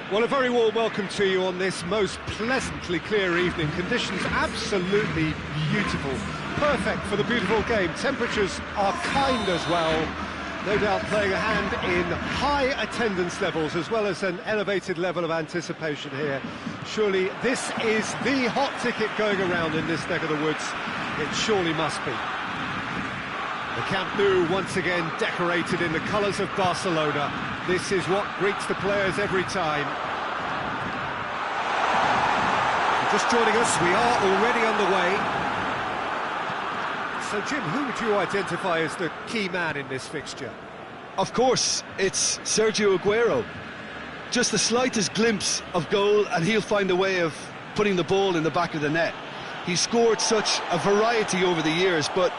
Well, a very warm welcome to you on this most pleasantly clear evening. Conditions absolutely beautiful. Perfect for the beautiful game. Temperatures are kind as well. No doubt playing a hand in high attendance levels as well as an elevated level of anticipation here. Surely this is the hot ticket going around in this neck of the woods. It surely must be. The Camp Nou once again decorated in the colours of Barcelona. This is what greets the players every time. Just joining us, we are already underway. So Jim, who would you identify as the key man in this fixture? Of course, it's Sergio Aguero. Just the slightest glimpse of goal and he'll find a way of putting the ball in the back of the net. He's scored such a variety over the years, but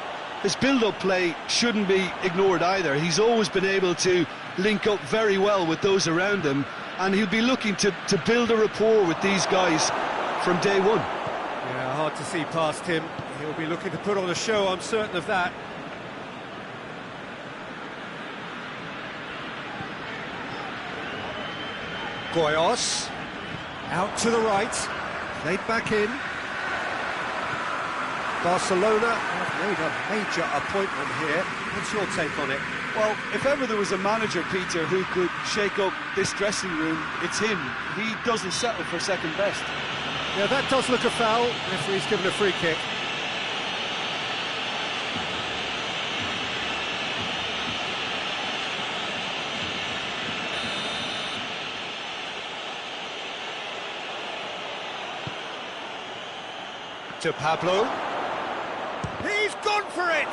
his build-up play shouldn't be ignored either. He's always been able to link up very well with those around him, and he'll be looking to build a rapport with these guys from day one. Yeah, hard to see past him. He'll be looking to put on a show, I'm certain of that. Goyos, out to the right, played back in. Barcelona have made a major appointment here. What's your take on it? Well, if ever there was a manager, Peter, who could shake up this dressing room, it's him. He doesn't settle for second best. Yeah, that does look a foul. Referee's given a free kick. To Pablo. He's gone for it!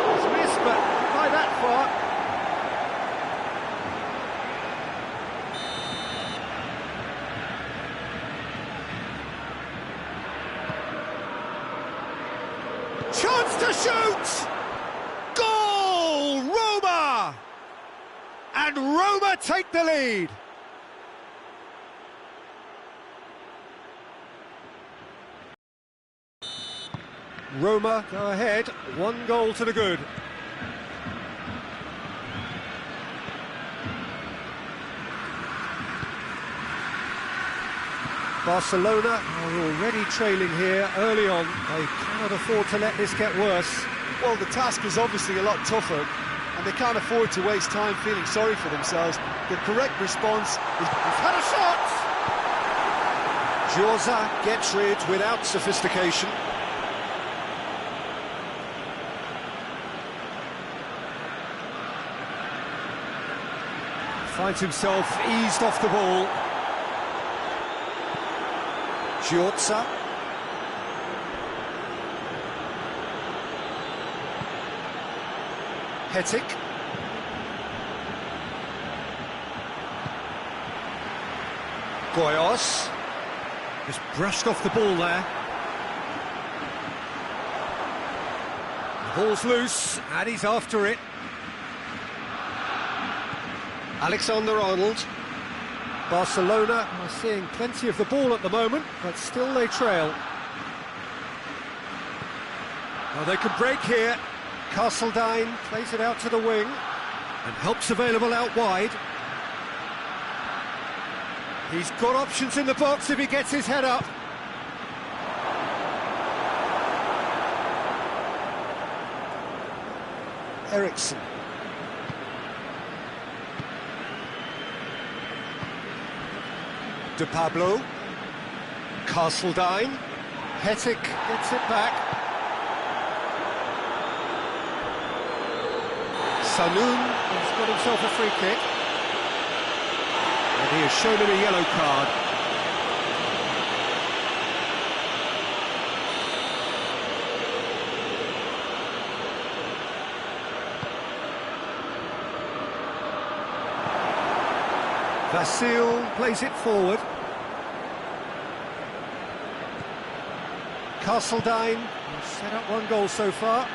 He's missed, but not by that far. Chance to shoot! Goal! Roma! And Roma take the lead. Roma go ahead, 1 goal to the good. Barcelona are already trailing here early on. They cannot afford to let this get worse. Well, the task is obviously a lot tougher, and they can't afford to waste time feeling sorry for themselves. The correct response is... He's had a shot! Giorza gets rid without sophistication. Finds himself eased off the ball. Giorza. Hetic. Goyos. Just brushed off the ball there. The ball's loose, and he's after it. Alexander-Arnold. Barcelona are seeing plenty of the ball at the moment, but still they trail. Well, they can break here. Castledine plays it out to the wing, and help's available out wide. He's got options in the box if he gets his head up. Eriksson. De Pablo, Castledine, Hetic gets it back. Sanoun has got himself a free kick. And he has shown him a yellow card. Vasil plays it forward. Castledine has set up 1 goal so far.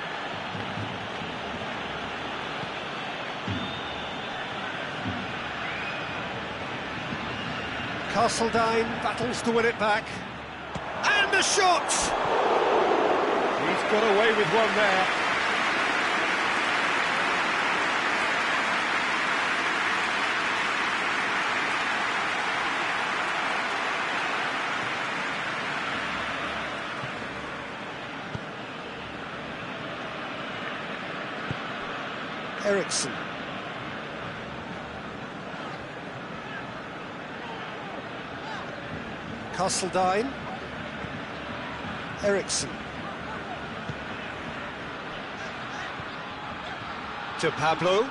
Castledine battles to win it back. And the shot! He's got away with one there. Ericsson. Castledine. Ericsson. To Pablo.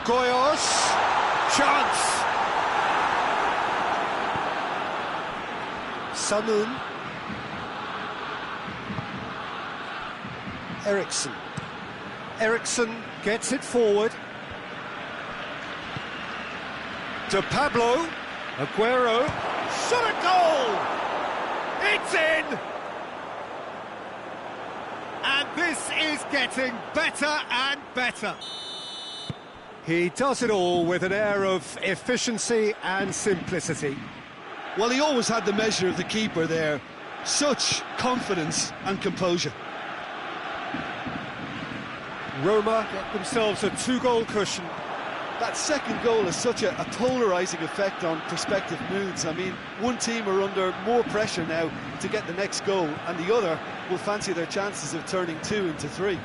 Goyos. Chance. Sanun. Ericsson. Ericsson gets it forward. To Pablo. Aguero. Shot a goal! It's in! And this is getting better and better. He does it all with an air of efficiency and simplicity. Well, he always had the measure of the keeper there. Such confidence and composure. Roma get themselves a 2-goal cushion. That second goal has such a polarising effect on prospective moods. I mean, one team are under more pressure now to get the next goal, and the other will fancy their chances of turning 2 into 3.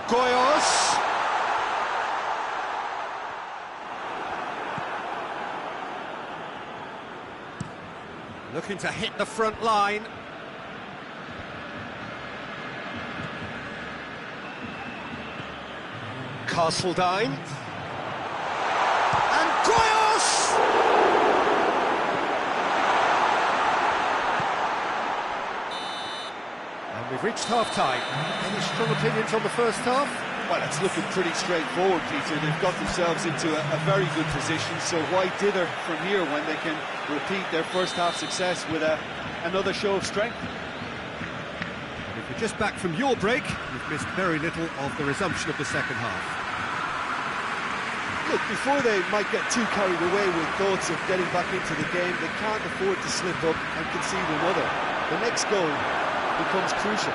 Goyos. Looking to hit the front line. Castledine. And Goyos! And we've reached half-time. Any strong opinions on the first half? Well, it's looking pretty straightforward, Peter. They've got themselves into a very good position, so why dither from here when they can repeat their first half success with another show of strength? And if you're just back from your break, you've missed very little of the resumption of the second half. Look, before they might get too carried away with thoughts of getting back into the game, they can't afford to slip up and concede another. The next goal becomes crucial.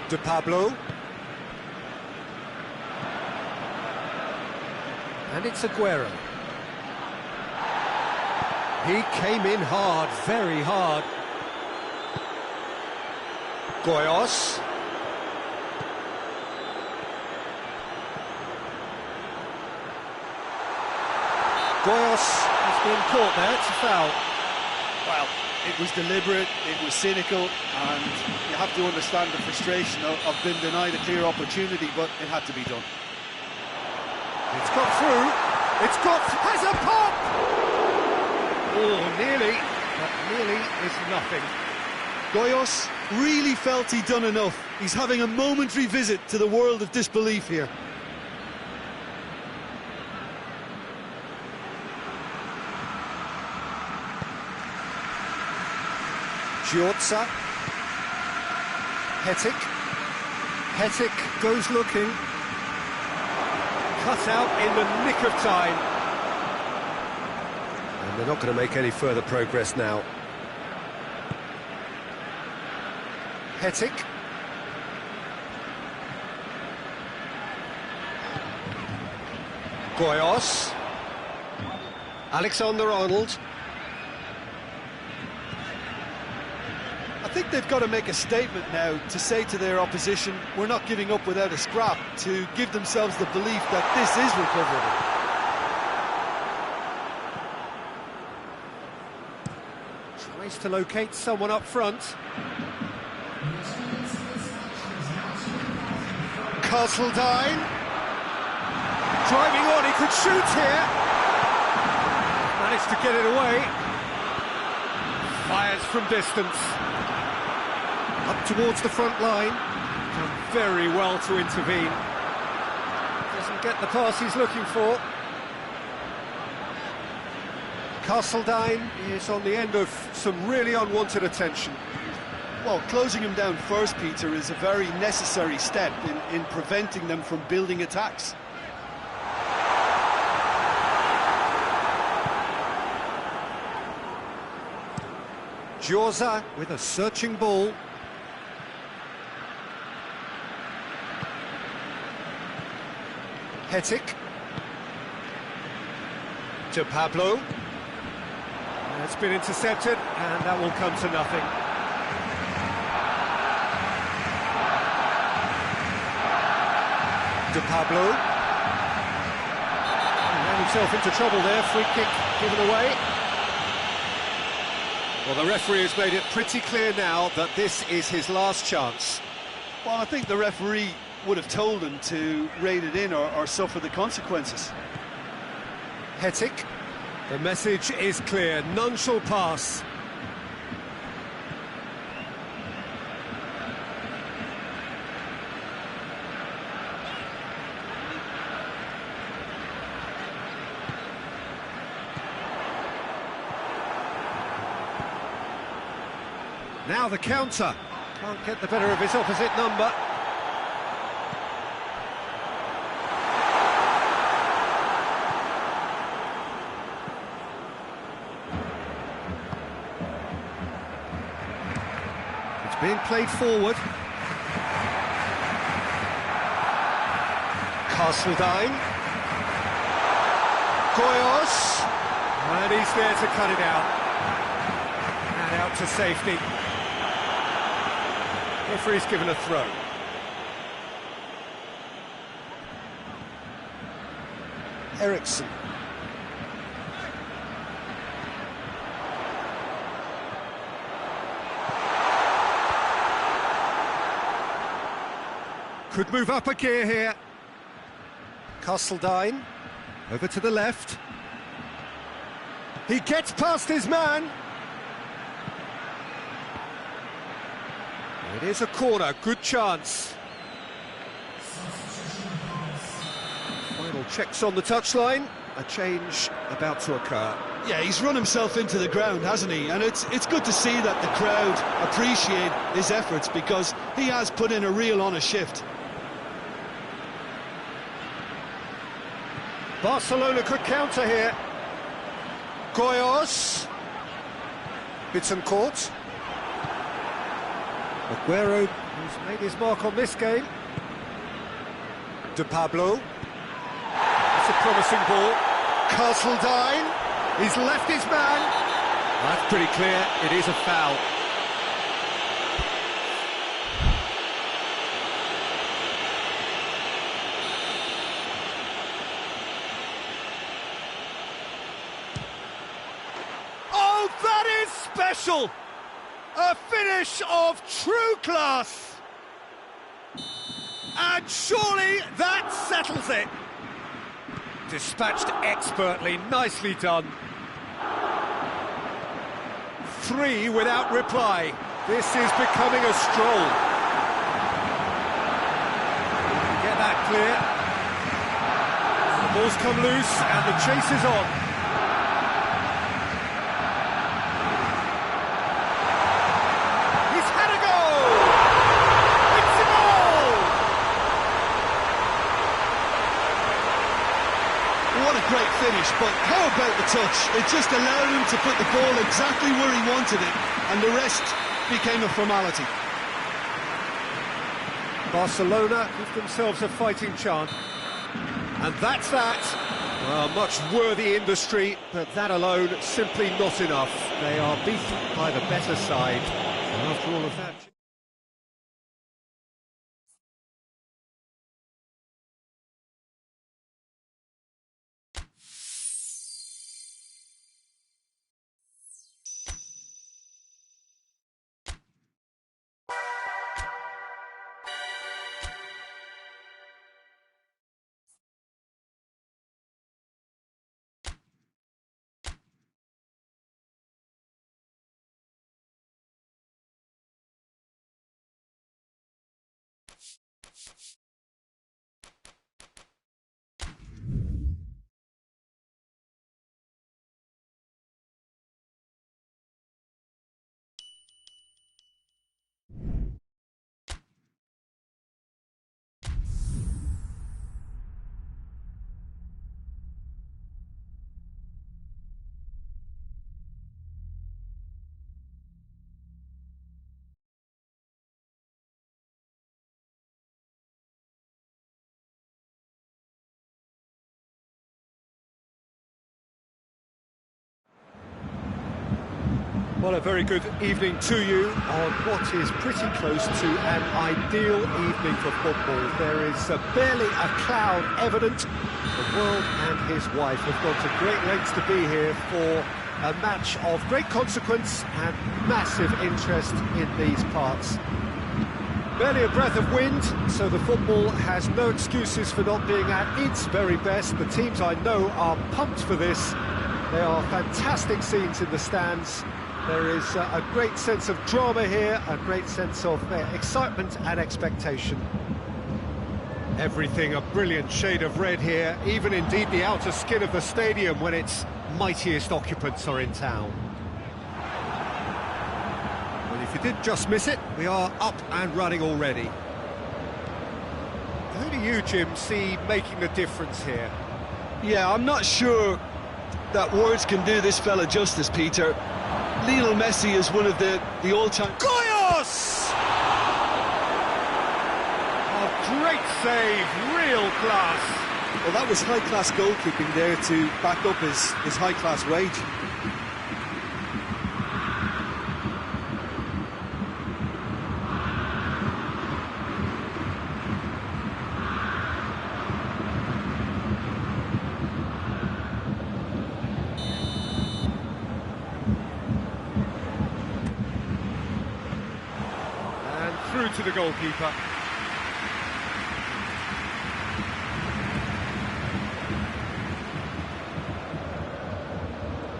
De Pablo. And it's Aguero. He came in hard, very hard. Goyos. Goyos has been caught there, it's a foul. Well, it was deliberate, it was cynical, and you have to understand the frustration of being denied a clear opportunity, but it had to be done. It's got through, has a pop! Oh, nearly, but nearly is nothing. Goyos really felt he'd done enough. He's having a momentary visit to the world of disbelief here. Giorza. Hetic. Hetic goes looking. Cut out in the nick of time. And they're not going to make any further progress now. Hetic. Goyos. Alexander-Arnold. I think they've got to make a statement now to say to their opposition, we're not giving up without a scrap, to give themselves the belief that this is recoverable. Tries to locate someone up front. Castledine. Driving on, he could shoot here. Managed to get it away. Fires from distance. Up towards the front line. Done very well to intervene. Doesn't get the pass he's looking for. Castledine is on the end of some really unwanted attention. Well, closing him down first, Peter, is a very necessary step in preventing them from building attacks. Giorza with a searching ball. Hetic. To Pablo. It's been intercepted, and that will come to nothing. To Pablo. He ran himself into trouble there, free kick given away. Well, the referee has made it pretty clear now that this is his last chance. Well, I think the referee would have told him to rein it in or suffer the consequences. Hetic. The message is clear, none shall pass. Now the counter. Can't get the better of his opposite number. It's being played forward. Castledine. Goyos. And he's there to cut it out. And out to safety. Referee's given a throw. Eriksson. Could move up a gear here. Castledine. Over to the left. He gets past his man. It is a corner, good chance. Final checks on the touchline, a change about to occur. Yeah, he's run himself into the ground, hasn't he? And it's good to see that the crowd appreciate his efforts because he has put in a real honest shift. Barcelona could counter here. Goyos. Bittencourt. Aguero, who's made his mark on this game. De Pablo. It's a promising ball. Castledine. He's left his man. That's pretty clear. It is a foul. Oh, that is special! A finish of true class! And surely that settles it! Dispatched expertly, nicely done. 3 without reply. This is becoming a stroll. Get that clear. The ball's come loose and the chase is on. What a great finish, but how about the touch? It just allowed him to put the ball exactly where he wanted it, and the rest became a formality. Barcelona give themselves a fighting chance. And that's that. Well, much worthy industry, but that alone simply not enough. They are beaten by the better side. And after all of that... Well, a very good evening to you on what is pretty close to an ideal evening for football. There is barely a cloud evident. The world and his wife have gone to great lengths to be here for a match of great consequence and massive interest in these parts. Barely a breath of wind, so the football has no excuses for not being at its very best. The teams I know are pumped for this. There are fantastic scenes in the stands. There is a great sense of drama here, a great sense of excitement and expectation. Everything a brilliant shade of red here, even indeed the outer skin of the stadium when its mightiest occupants are in town. Well, if you did just miss it, we are up and running already. Who do you, Jim, see making the difference here? Yeah, I'm not sure that words can do this fella justice, Peter. Lionel Messi is one of the all-time... Goyos! A great save, real class. Well, that was high-class goalkeeping there to back up his high-class wage. Through to the goalkeeper.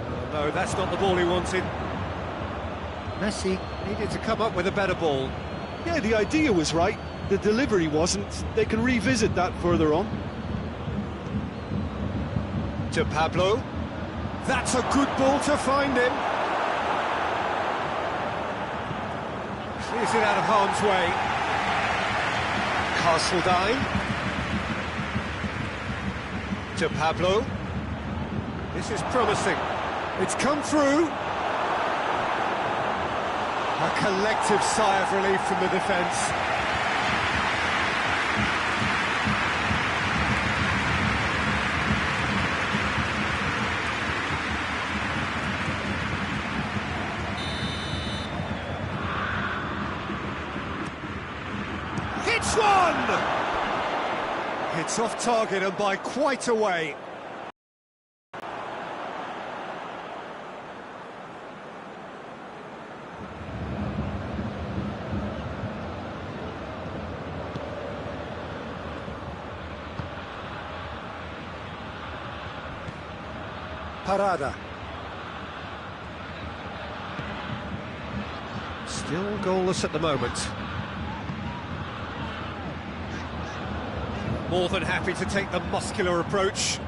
Oh, no, that's not the ball he wanted. Messi needed to come up with a better ball. Yeah, the idea was right, the delivery wasn't. They can revisit that further on. To Pablo. That's a good ball to find him. Clears it out of harm's way. Castledine. To Pablo. This is promising. It's come through. A collective sigh of relief from the defence. Hits one! It's off target and by quite a way. Parada. Still goalless at the moment. More than happy to take the muscular approach.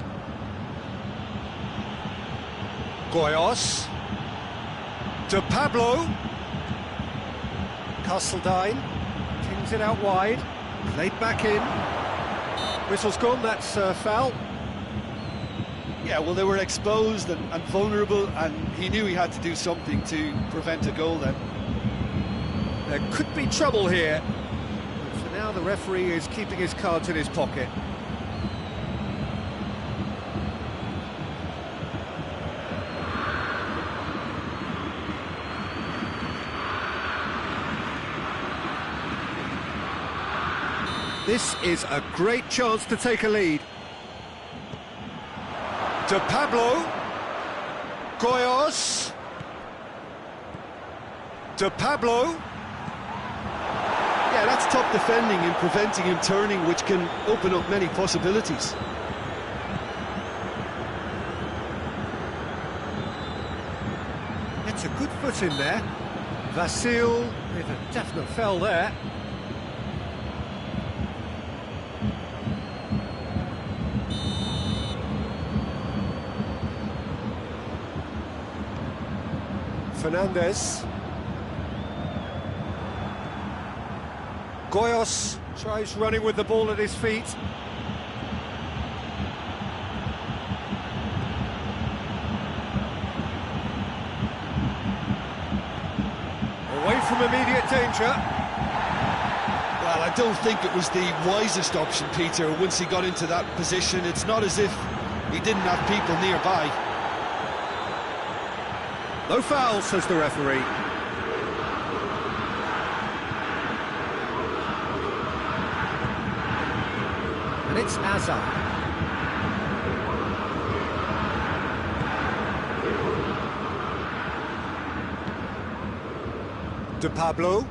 Goyos. To Pablo. Castledine. Kings it out wide. Played back in. Whistle's gone, that's foul. Yeah, well, they were exposed and vulnerable, and he knew he had to do something to prevent a goal then. There could be trouble here. For now, the referee is keeping his cards in his pocket. This is a great chance to take a lead. To Pablo. Goyos. To Pablo. Yeah, that's top defending and preventing him turning, which can open up many possibilities. It's a good foot in there. Vasil with a definite foul there. Fernandez. Goyos tries running with the ball at his feet. Away from immediate danger. Well, I don't think it was the wisest option, Peter, once he got into that position. It's not as if he didn't have people nearby. No foul, says the referee. And it's Azar. De Pablo.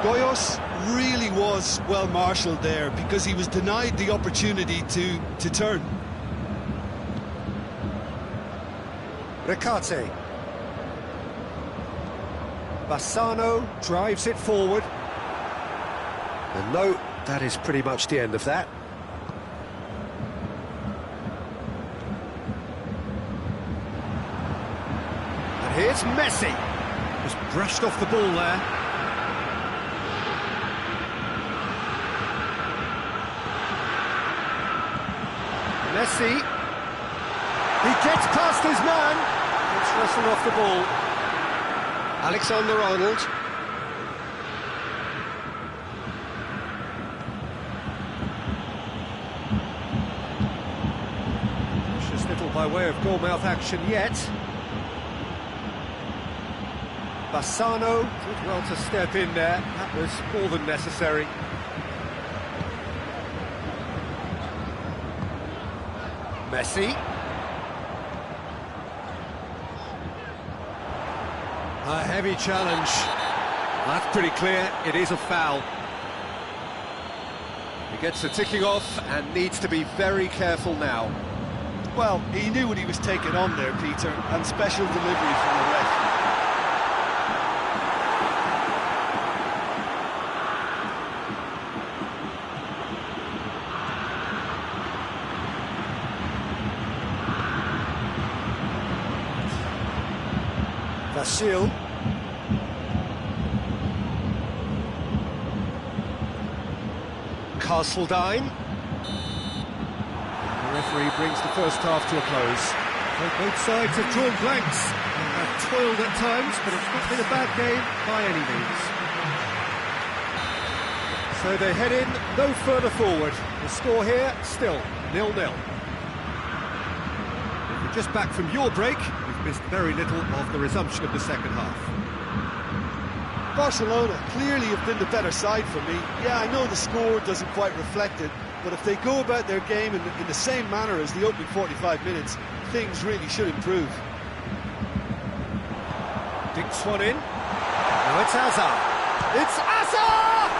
Goyos really was well marshalled there because he was denied the opportunity to turn. Recate. Bassano drives it forward. And no, that is pretty much the end of that. And here's Messi. Just brushed off the ball there. Messi, he gets past his man, gets wrestled off the ball. Alexander-Arnold. Just little by way of goal-mouth action yet. Bassano did well to step in there, that was more than necessary. Messi. A heavy challenge. That's pretty clear, it is a foul. He gets the ticking off and needs to be very careful now. Well, he knew what he was taking on there, Peter, and special delivery from the ref. Vasil. Castledine. The referee brings the first half to a close. So both sides have drawn blanks and have toiled at times, but it's not been a bad game by any means. So they head in no further forward. The score here, still 0-0. If you're just back from your break, you've missed very little of the resumption of the second half. Barcelona clearly have been the better side for me. Yeah, I know the score doesn't quite reflect it, but if they go about their game in the same manner as the opening 45 minutes, things really should improve. Dinks one in. Now it's Azar. It's Azar!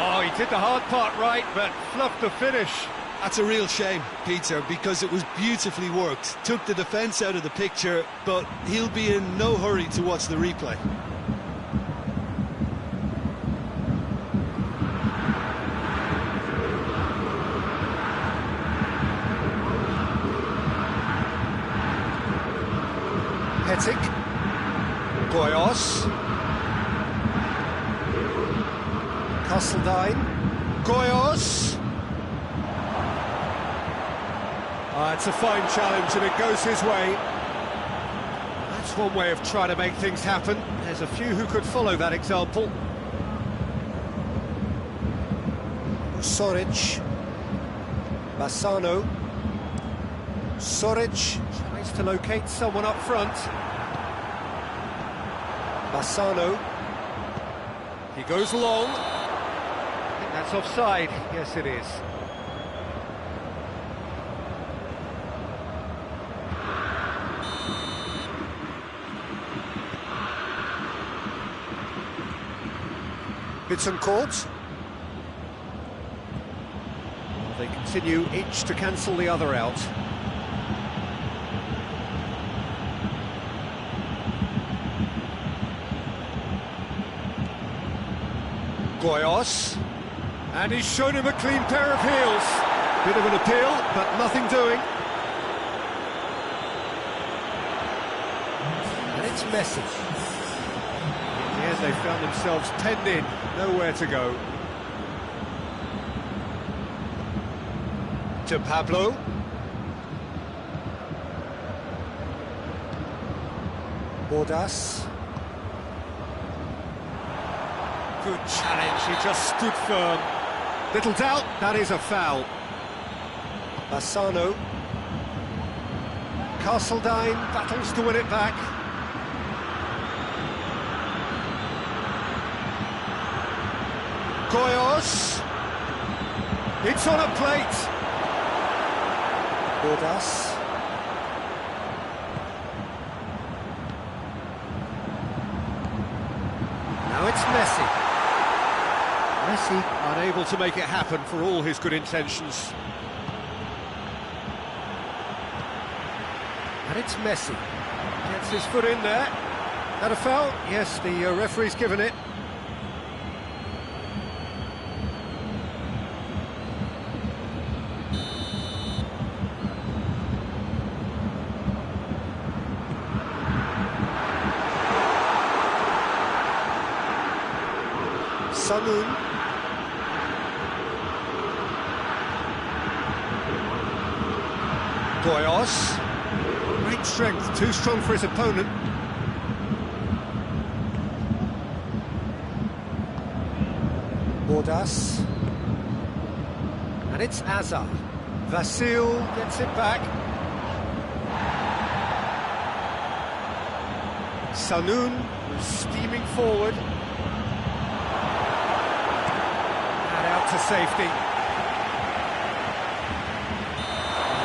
Oh, he did the hard part right, but fluffed the finish. That's a real shame, Peter, because it was beautifully worked. Took the defence out of the picture, but he'll be in no hurry to watch the replay. Petic. Goyos. Castledine. Goyos. It's a fine challenge and it goes his way. That's one way of trying to make things happen. There's a few who could follow that example. Soric. Bassano. Soric tries to locate someone up front. Bassano. He goes long. I think that's offside. Yes, it is. Bittencourt. They continue each to cancel the other out. Goyos. And he's shown him a clean pair of heels. Bit of an appeal, but nothing doing. And it's Messi. In the end, they found themselves penned in, nowhere to go. To Pablo. Bordas. Good challenge, he just stood firm. Little doubt, that is a foul. Bassano. Castledine battles to win it back. Goyos. It's on a plate. Bordas. Now it's Messi. Messi unable to make it happen for all his good intentions. And it's Messi. Gets his foot in there. Had a foul? Yes, the referee's given it. Sanoun. Goyos. Great strength, too strong for his opponent. Bordas. And it's Azar. Vasil gets it back. Sanoun steaming forward. And out to safety.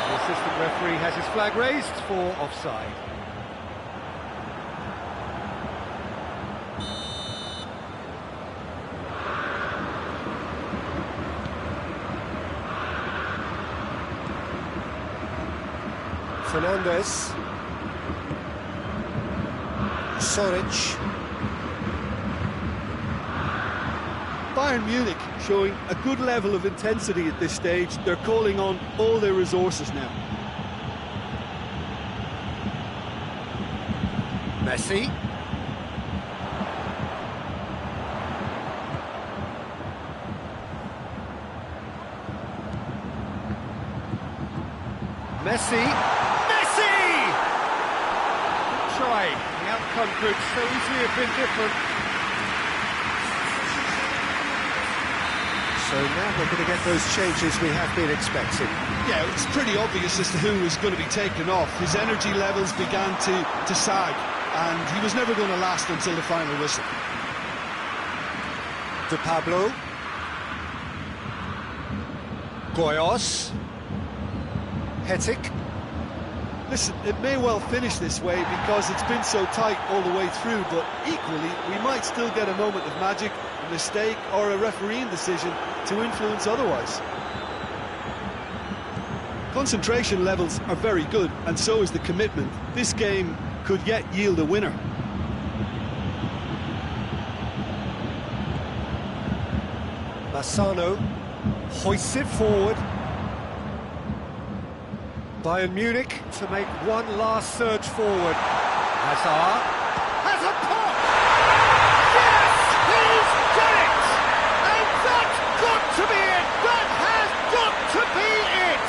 The assistant referee has his flag raised for offside. Fernandez. Soric. Bayern Munich showing a good level of intensity at this stage. They're calling on all their resources now. Messi. Messi. Messi! Try. The outcome could so easily have been different. So now we're going to get those changes we have been expecting. Yeah, it's pretty obvious as to who was going to be taken off. His energy levels began to sag, and he was never going to last until the final whistle. De Pablo. Goyos. Hetic. Listen, it may well finish this way because it's been so tight all the way through, but equally, we might still get a moment of magic, a mistake, or a refereeing decision to influence otherwise. Concentration levels are very good, and so is the commitment. This game could yet yield a winner. Bassano hoists it forward. Bayern Munich to make one last surge forward. Hazard has a pop! Yes, he's done it! And that's got to be it! That has got to be it!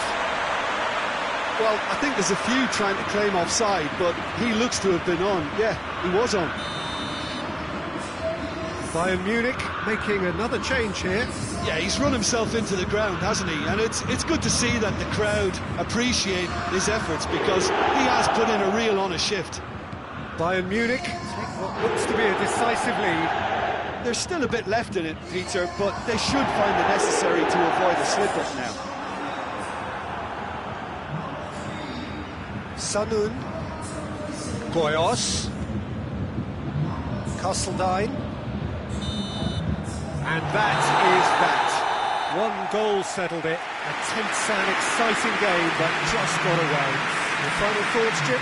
Well, I think there's a few trying to claim offside, but he looks to have been on. Yeah, he was on. Bayern Munich making another change here. Yeah, he's run himself into the ground, hasn't he? And it's good to see that the crowd appreciate his efforts because he has put in a real honest shift. Bayern Munich take what looks to be a decisive lead. There's still a bit left in it, Peter, but they should find it necessary to avoid a slip-up now. Sanoun. Goyos. Castledine. And that is that. One goal settled it. A tense and exciting game that just got away. Your final thoughts, Jim?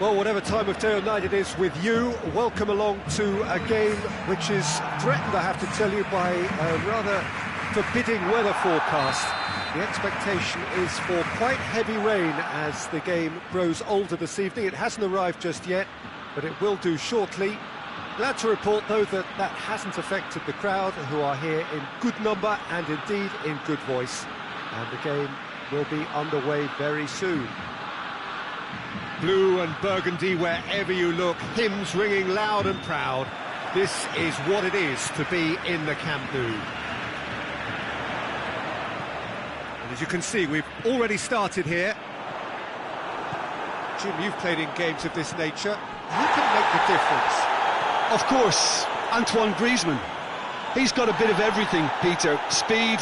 Well, whatever time of day or night it is with you, welcome along to a game which is threatened, I have to tell you, by a rather forbidding weather forecast. The expectation is for quite heavy rain as the game grows older this evening. It hasn't arrived just yet, but it will do shortly. Glad to report, though, that that hasn't affected the crowd, who are here in good number and indeed in good voice. And the game will be underway very soon. Blue and burgundy wherever you look, hymns ringing loud and proud. This is what it is to be in the Camp Nou. And as you can see, we've already started here. Jim, you've played in games of this nature. Who can make the difference? Of course, Antoine Griezmann. He's got a bit of everything, Peter. Speed,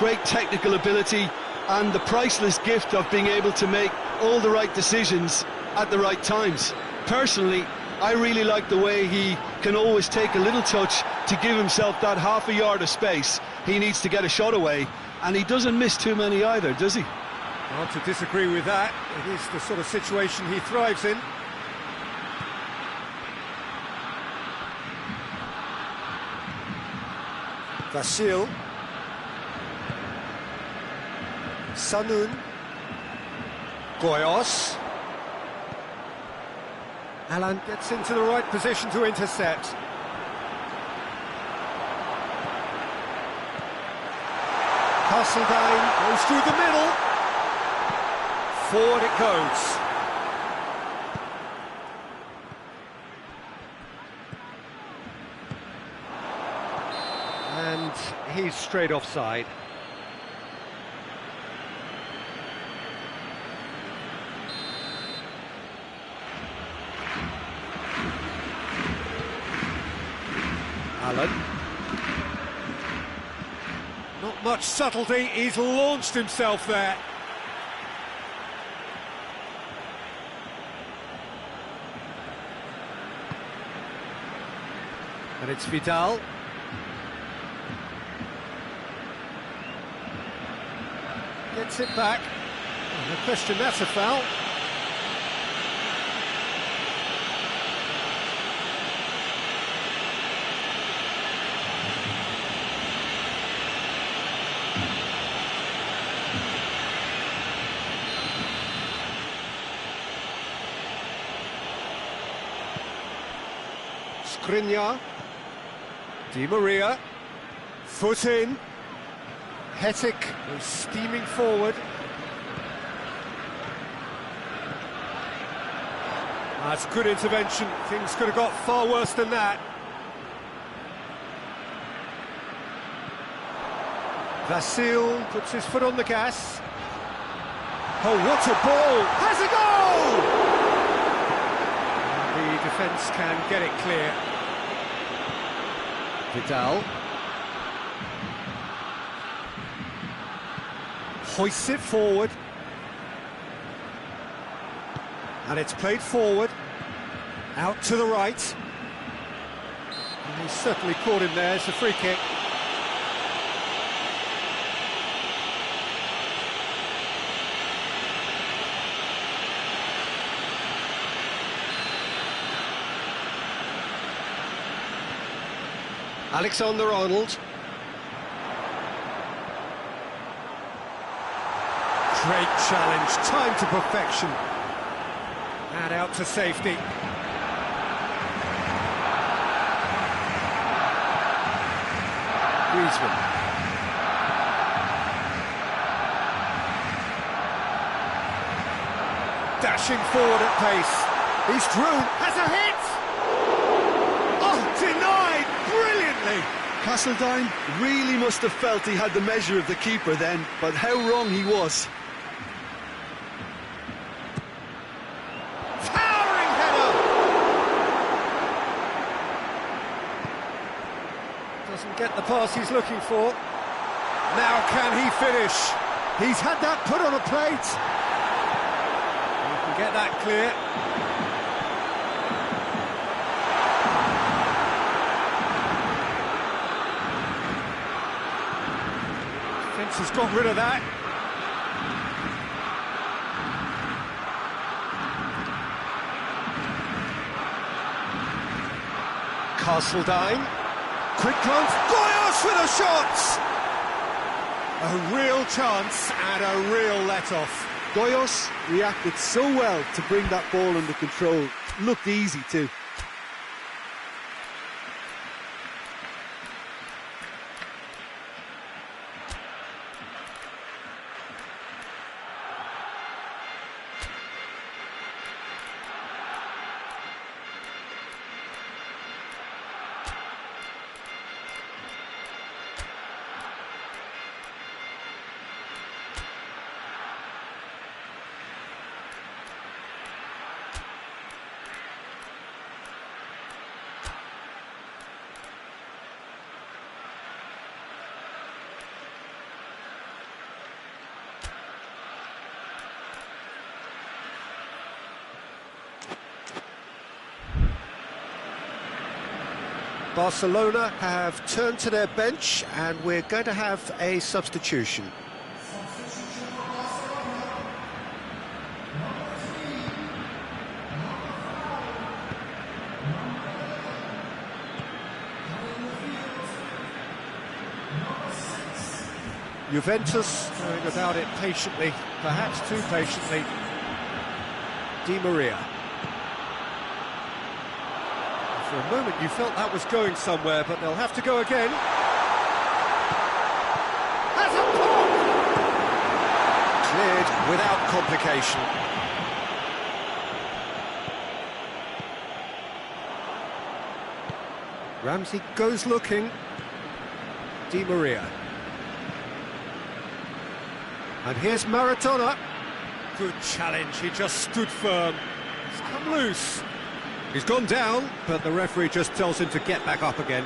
great technical ability, and the priceless gift of being able to make all the right decisions at the right times. Personally, I really like the way he can always take a little touch to give himself that half a yard of space he needs to get a shot away, and he doesn't miss too many either, does he? Hard to disagree with that. It is the sort of situation he thrives in. Vasil, Sanun, Goyos. Alan gets into the right position to intercept. Castledine goes through the middle. Forward it goes. And he's straight offside. Allen. Not much subtlety, he's launched himself there. And it's Vidal. Gets it back. No question, that's a foul. Skriniar, Di Maria, foot in, Hetic was steaming forward. That's good intervention, things could have got far worse than that. Vasil puts his foot on the gas. Oh, what a ball! Has a goal! The defence can get it clear. Vidal hoists it forward, and it's played forward, out to the right. And he's certainly caught him there. It's a free kick. Alexander-Arnold. Great challenge, time to perfection. And out to safety. Griezmann. Dashing forward at pace. He's through, has a hit! Oh, denied, brilliantly! Castledine really must have felt he had the measure of the keeper then, but how wrong he was. Towering header! Doesn't get the pass he's looking for. Now can he finish? He's had that put on a plate. He can get that clear. Defence has got rid of that. Castledine. Quick glance. Goyos with a shot! A real chance and a real let-off. Goyos reacted so well to bring that ball under control. Looked easy too. Barcelona have turned to their bench and we're going to have a substitution. Juventus going about it patiently, perhaps too patiently. Di Maria. For a moment you felt that was going somewhere, but they'll have to go again. Has a pop! Cleared without complication. Ramsey goes looking. Di Maria. And here's Maradona. Good challenge, he just stood firm. He's come loose. He's gone down, but the referee just tells him to get back up again.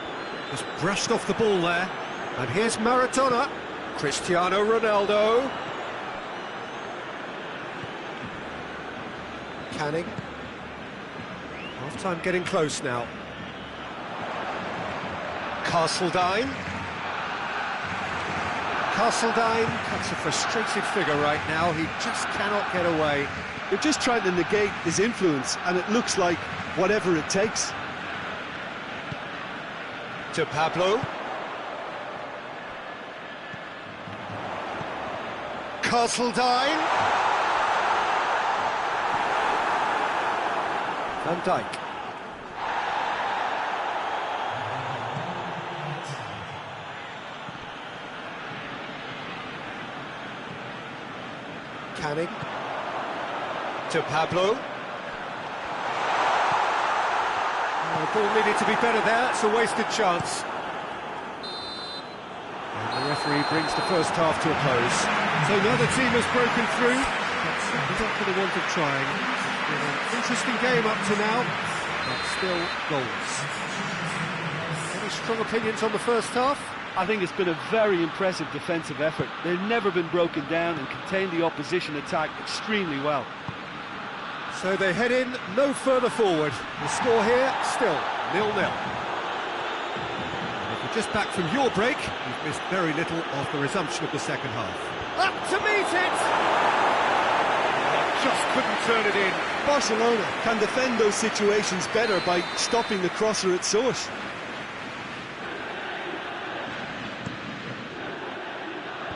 Just brushed off the ball there. And here's Maradona. Cristiano Ronaldo. Canning. Half-time getting close now. Castledine. Castledine cuts a frustrated figure right now. He just cannot get away. They're just trying to negate his influence, and it looks like whatever it takes. To Pablo. Castledine. Van Dijk. Canning. To Pablo. The ball needed to be better there, it's a wasted chance. And the referee brings the first half to a close. So now the team has broken through, but certainly not for the want of trying. It's been an interesting game up to now, but still goals. Any strong opinions on the first half? I think it's been a very impressive defensive effort. They've never been broken down and contained the opposition attack extremely well. So they head in no further forward. The score here, still 0-0. If you're just back from your break, you've missed very little of the resumption of the second half. Up to meet it! Just couldn't turn it in. Barcelona can defend those situations better by stopping the crosser at source.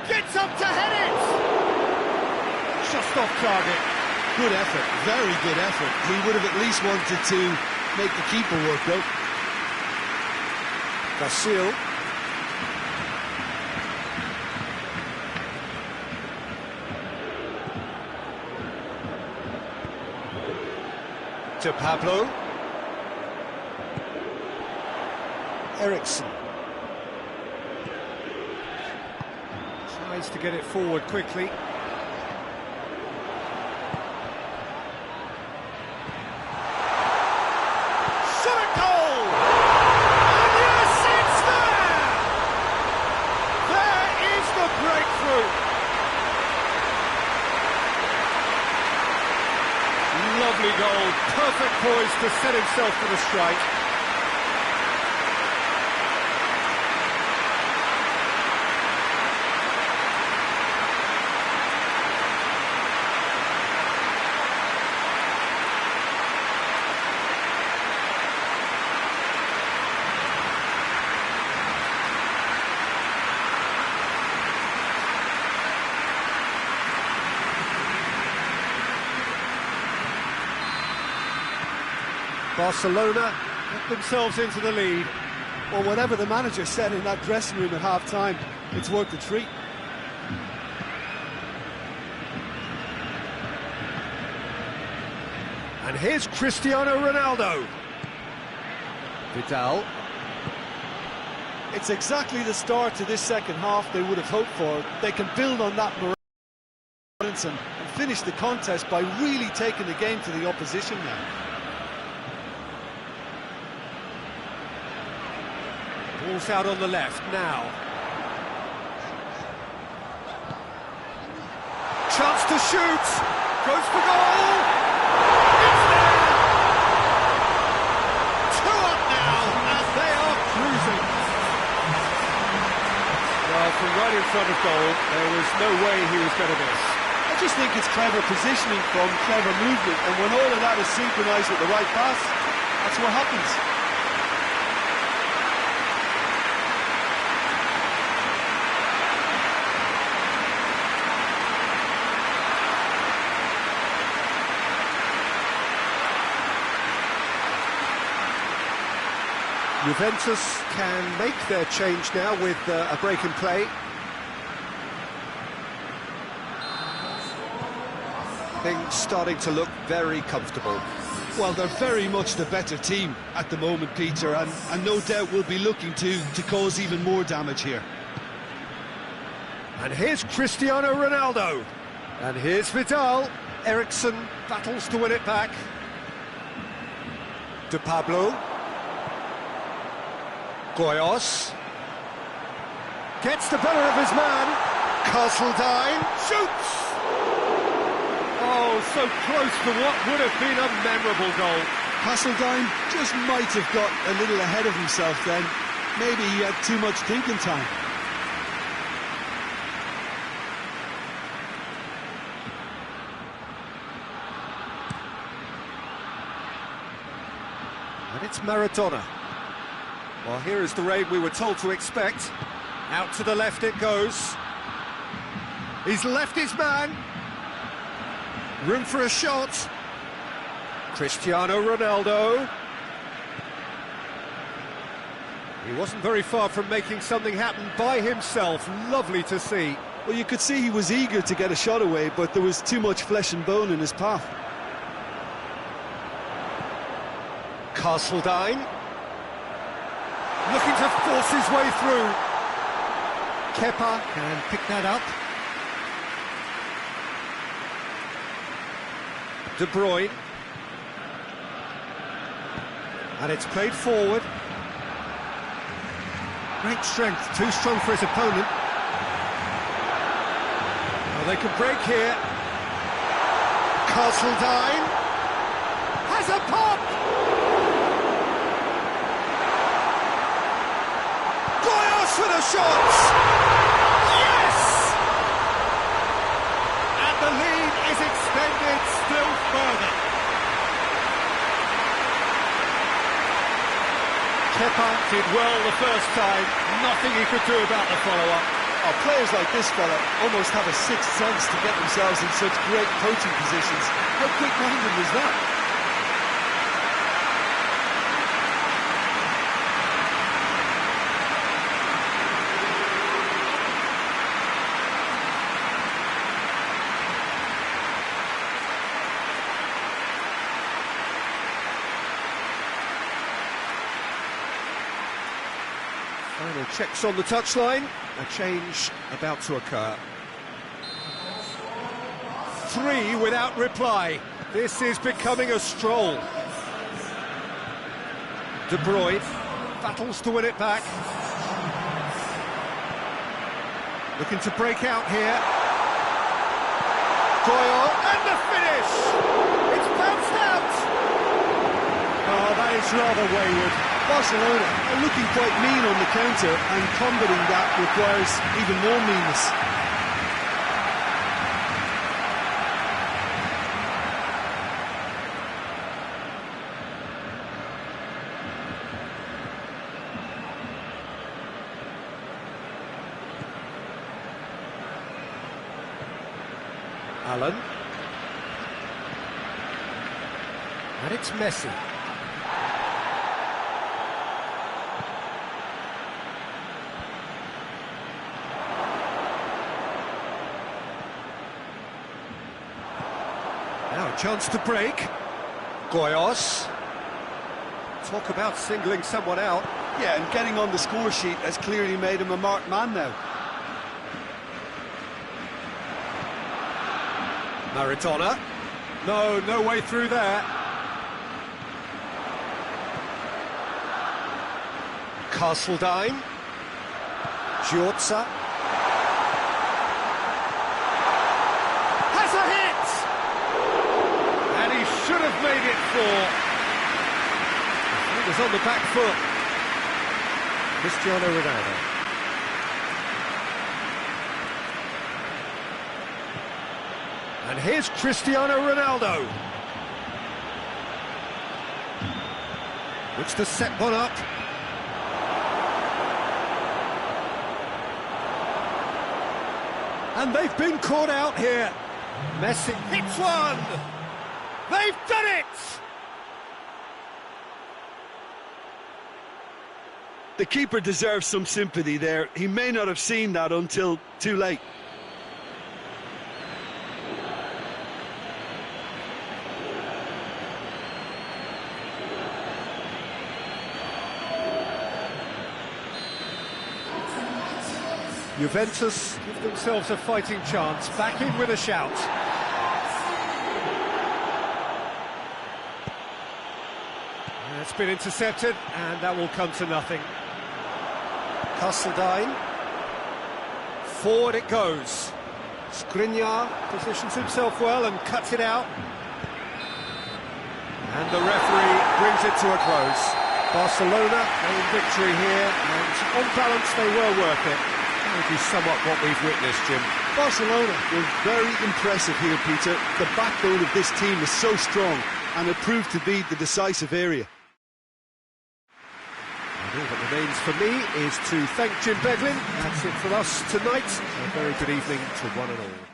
Gets up to head it! Just off target. Good effort, very good effort. He would have at least wanted to make the keeper work though. Vasil. To Pablo. Eriksson. Tries to get it forward quickly. Lovely goal, perfect poise to set himself for the strike. Barcelona put themselves into the lead. Well, whatever the manager said in that dressing room at half-time, it's worked a treat. And here's Cristiano Ronaldo. Vidal. It's exactly the start to this second half they would have hoped for. They can build on that morale and finish the contest by really taking the game to the opposition now. Ball's out on the left now. Chance to shoot. Goes for goal. It's there. 2 up now, and they are cruising. Well, from right in front of goal, there was no way he was going to miss. I just think it's clever positioning from clever movement, and when all of that is synchronised with the right pass, that's what happens. Juventus can make their change now with a break in play. Things starting to look very comfortable. Well, they're very much the better team at the moment, Peter, and no doubt will be looking to cause even more damage here. And here's Cristiano Ronaldo. And here's Vidal. Eriksen battles to win it back. De Pablo. Goyos. Gets the better of his man. Castledine shoots! Oh, so close to what would have been a memorable goal. Castledine just might have got a little ahead of himself then. Maybe he had too much thinking time. And it's Maradona. Well, here is the raid we were told to expect. Out to the left it goes. He's left his man. Room for a shot. Cristiano Ronaldo. He wasn't very far from making something happen by himself. Lovely to see. Well, you could see he was eager to get a shot away, but there was too much flesh and bone in his path. Castledine. Looking to force his way through. Kepa can pick that up. De Bruyne. And it's played forward. Great strength, too strong for his opponent. Well, they can break here. Castledine has a pop! Goyos for the shots! Yes! And the lead is extended still further. Kepa did well the first time, nothing he could do about the follow-up. Oh, players like this fella almost have a sixth sense to get themselves in such great coaching positions. How quick-minded was that? Final checks on the touchline. A change about to occur. 3 without reply. This is becoming a stroll. De Bruyne battles to win it back. Looking to break out here. Goyal, and the finish! It's bounced out! Oh, that is rather wayward. Barcelona are looking quite mean on the counter, and combating that requires even more meanness. Allen. And it's Messi. Now a chance to break. Goyos. Talk about singling someone out. Yeah, and getting on the score sheet has clearly made him a marked man now. Maradona. No way through there. Castledine. Giorza. Has a hit! And he should have made it four. He was on the back foot. Cristiano Ronaldo. And here's Cristiano Ronaldo. Looks to set one up. And they've been caught out here. Messi hits one. They've done it! The keeper deserves some sympathy there. He may not have seen that until too late. Juventus give themselves a fighting chance, back in with a shout. It's been intercepted, and that will come to nothing. Castledine. Forward it goes. Skriniar positions himself well and cuts it out. And the referee brings it to a close. Barcelona in victory here, and on balance they were worth it. Maybe somewhat what we've witnessed, Jim. Barcelona were very impressive here, Peter. The backbone of this team is so strong, and it proved to be the decisive area. And all that remains for me is to thank Jim Beglin. That's it for us tonight. A very good evening to one and all.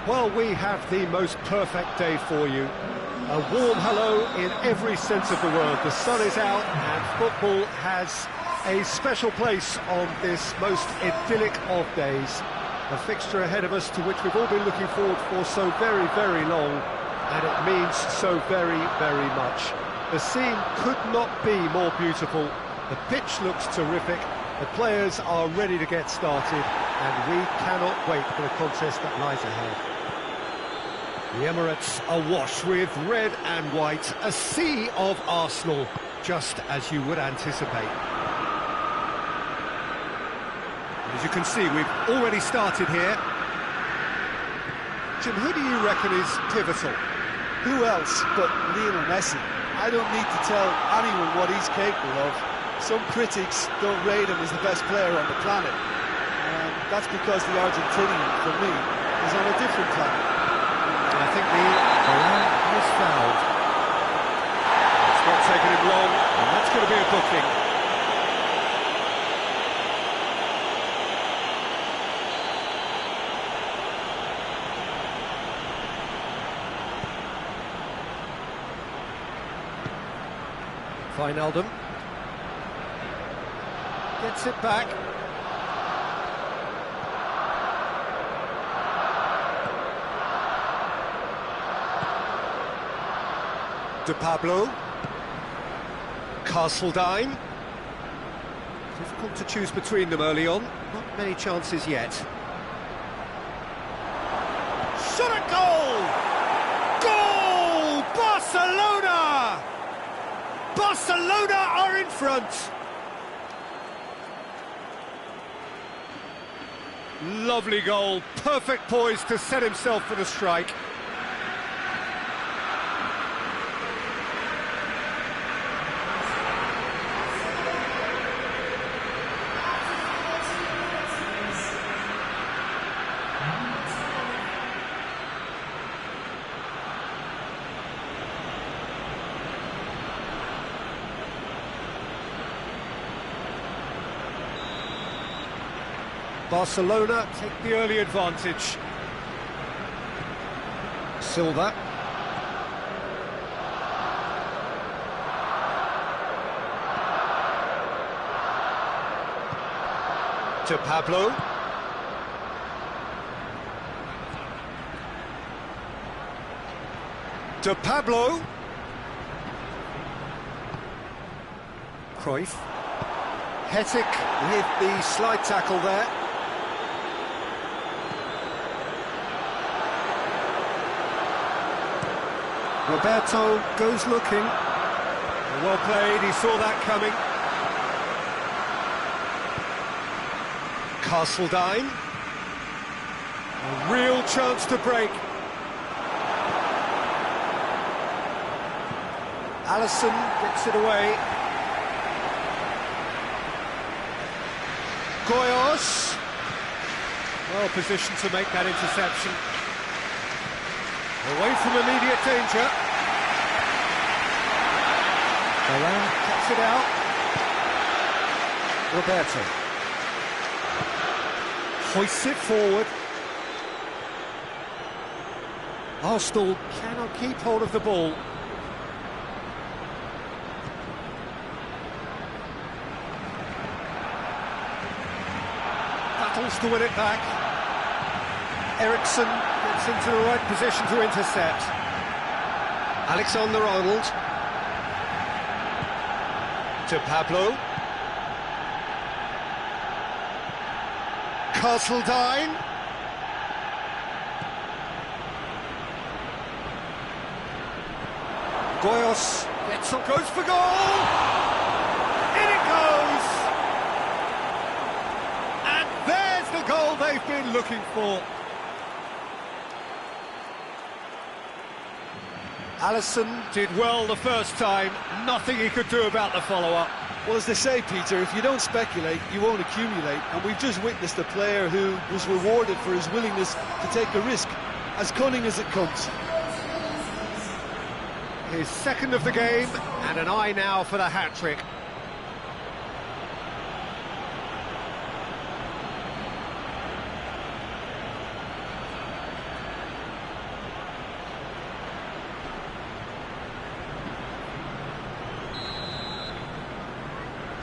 Well, we have the most perfect day for you. A warm hello in every sense of the word. The sun is out and football has a special place on this most idyllic of days. A fixture ahead of us to which we've all been looking forward for so very, very long, and it means so very, very much. The scene could not be more beautiful. The pitch looks terrific. The players are ready to get started, and we cannot wait for the contest that lies ahead. The Emirates awash with red and white, a sea of Arsenal, just as you would anticipate. As you can see, we've already started here. Jim, who do you reckon is pivotal? Who else but Lionel Messi? I don't need to tell anyone what he's capable of. Some critics don't rate him as the best player on the planet. And that's because the Argentinian, for me, is on a different planet. I think the Varane was fouled. It's not taking him long, and that's going to be a booking. Wijnaldum gets it back. De Pablo. Castledine. Difficult to choose between them early on. Not many chances yet. Shot at goal! Goal! Barcelona! Barcelona are in front. Lovely goal. Perfect poise to set himself for the strike. Barcelona take the early advantage. Silva. To Pablo. To Pablo. Cruyff. Hetic with the slide tackle there. Roberto goes looking. Well played, he saw that coming. Castledine. A real chance to break. Alisson gets it away. Goyos. Well positioned to make that interception. Away from immediate danger. Varane cuts it out. Roberto hoists it forward. Arsenal cannot keep hold of the ball. Battles to win it back. Eriksen gets into the right position to intercept. Alexander-Arnold. To Pablo. Castledine. Goyos gets up, goes for goal! In it goes! And there's the goal they've been looking for. Alisson did well the first time, nothing he could do about the follow-up. Well, as they say, Peter, if you don't speculate, you won't accumulate. And we've just witnessed a player who was rewarded for his willingness to take a risk, as cunning as it comes. His second of the game, and an eye now for the hat-trick.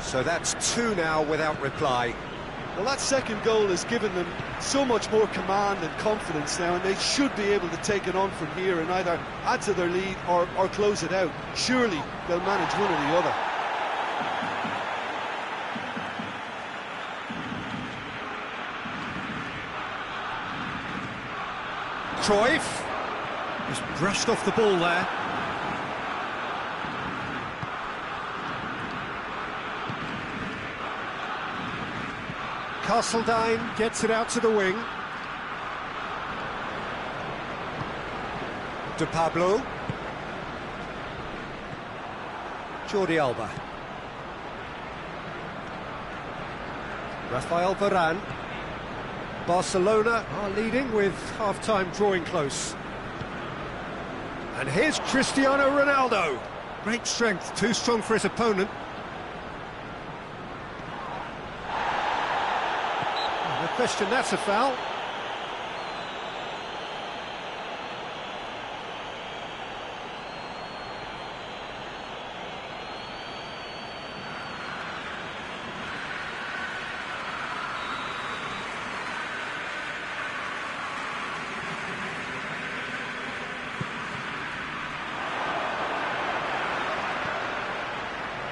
So that's two now without reply. Well, that second goal has given them so much more command and confidence now, and they should be able to take it on from here and either add to their lead or close it out. Surely they'll manage one or the other. Cruyff just brushed off the ball there. Castledine gets it out to the wing. De Pablo. Jordi Alba. Rafael Varane. Barcelona are leading with half-time drawing close. And here's Cristiano Ronaldo. Great strength, too strong for his opponent. No question, that's a foul.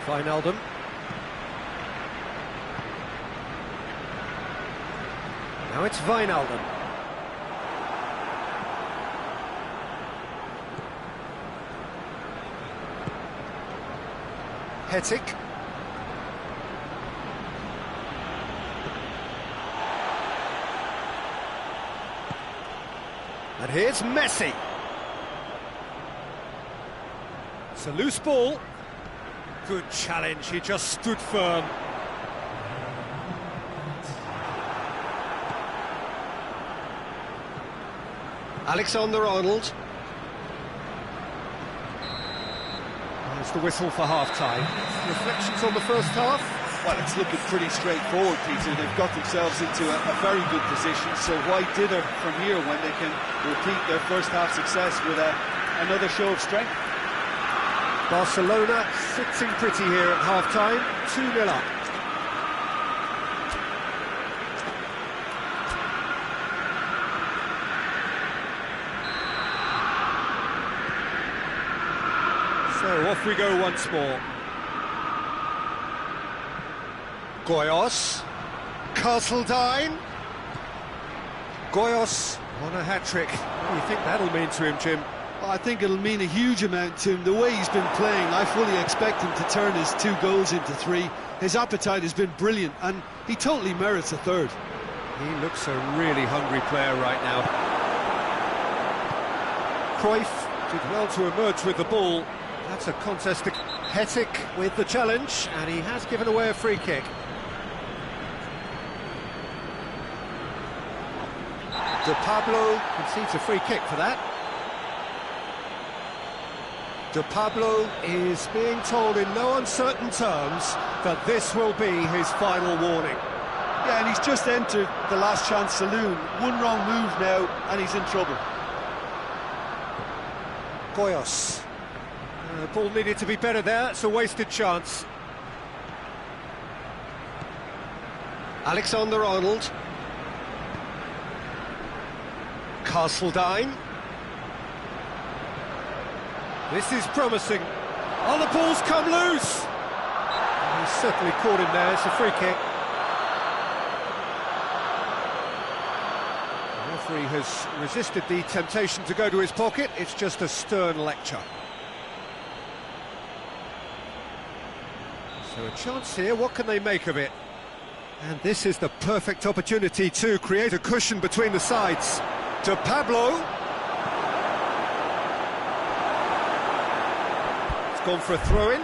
Wijnaldum. Now it's Wijnaldum. Hetic. And here's Messi. It's a loose ball. Good challenge, he just stood firm. Alexander-Arnold. There's the whistle for half-time. Reflections on the first half? Well, it's looking pretty straightforward, Peter. They've got themselves into a very good position, so why dither from here when they can repeat their first half success with another show of strength? Barcelona sitting pretty here at half-time, 2-0 up. So off we go once more. Goyos, Castledine. Goyos on a hat-trick. What do you think that'll mean to him, Jim? I think it'll mean a huge amount to him. The way he's been playing, I fully expect him to turn his 2 goals into 3. His appetite has been brilliant, and he totally merits a third. He looks a really hungry player right now. Cruyff did well to emerge with the ball. That's a contest. Hetic with the challenge, and he has given away a free kick. De Pablo concedes a free kick for that. De Pablo is being told in no uncertain terms that this will be his final warning. Yeah, and he's just entered the last chance saloon. One wrong move now, and he's in trouble. Goyos. The ball needed to be better there, it's a wasted chance. Alexander-Arnold. Castledine. This is promising. Oh, the ball's come loose! He's certainly caught him there, it's a free kick. The referee has resisted the temptation to go to his pocket, it's just a stern lecture. So a chance here, what can they make of it? And this is the perfect opportunity to create a cushion between the sides. De Pablo. It's gone for a throw-in.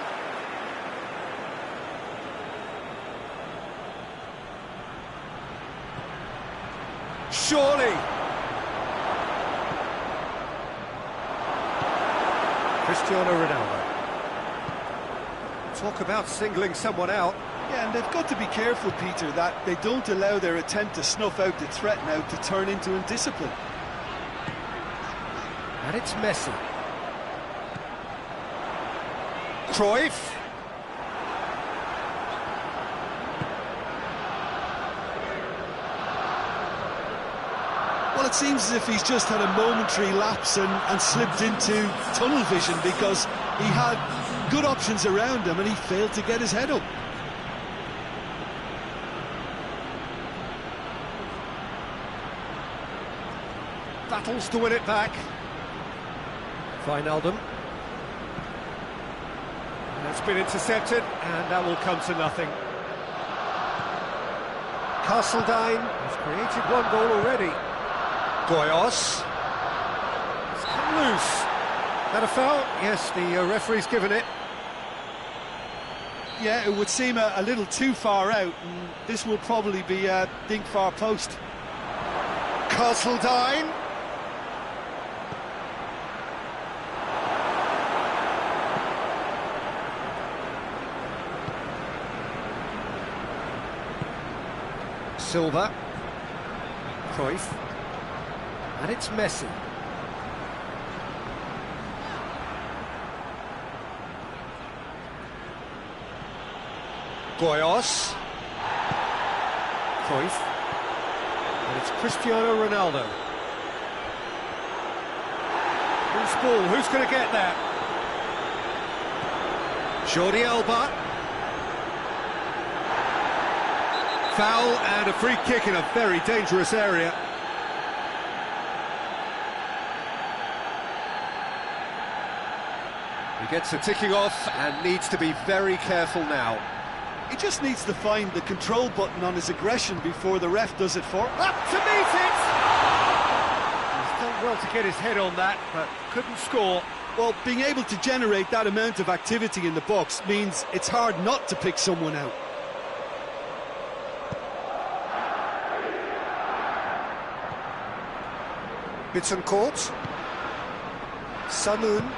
Surely. Cristiano Ronaldo. Talk about singling someone out. Yeah, and they've got to be careful, Peter, that they don't allow their attempt to snuff out the threat now to turn into indiscipline. And it's Messi. Cruyff. Well, it seems as if he's just had a momentary lapse and slipped into tunnel vision, because he had good options around him and he failed to get his head up. Battles to win it back. Wijnaldum. That's been intercepted, and that will come to nothing. Castledine has created 1 goal already. Goyos. It's come loose. That a foul? Yes, the referee's given it. Yeah, it would seem a little too far out, and this will probably be a dink far post. Castledine. Silva. Cruyff. And it's Messi. Goyos. Cruyff. And it's Cristiano Ronaldo. Loose ball, who's going to get that? Jordi Alba. Foul and a free kick in a very dangerous area. He gets a ticking off and needs to be very careful now. He just needs to find the control button on his aggression before the ref does it for him. Up to meet it! He's done well to get his head on that, but couldn't score. Well, being able to generate that amount of activity in the box means it's hard not to pick someone out. Bittencourt. Sanoun.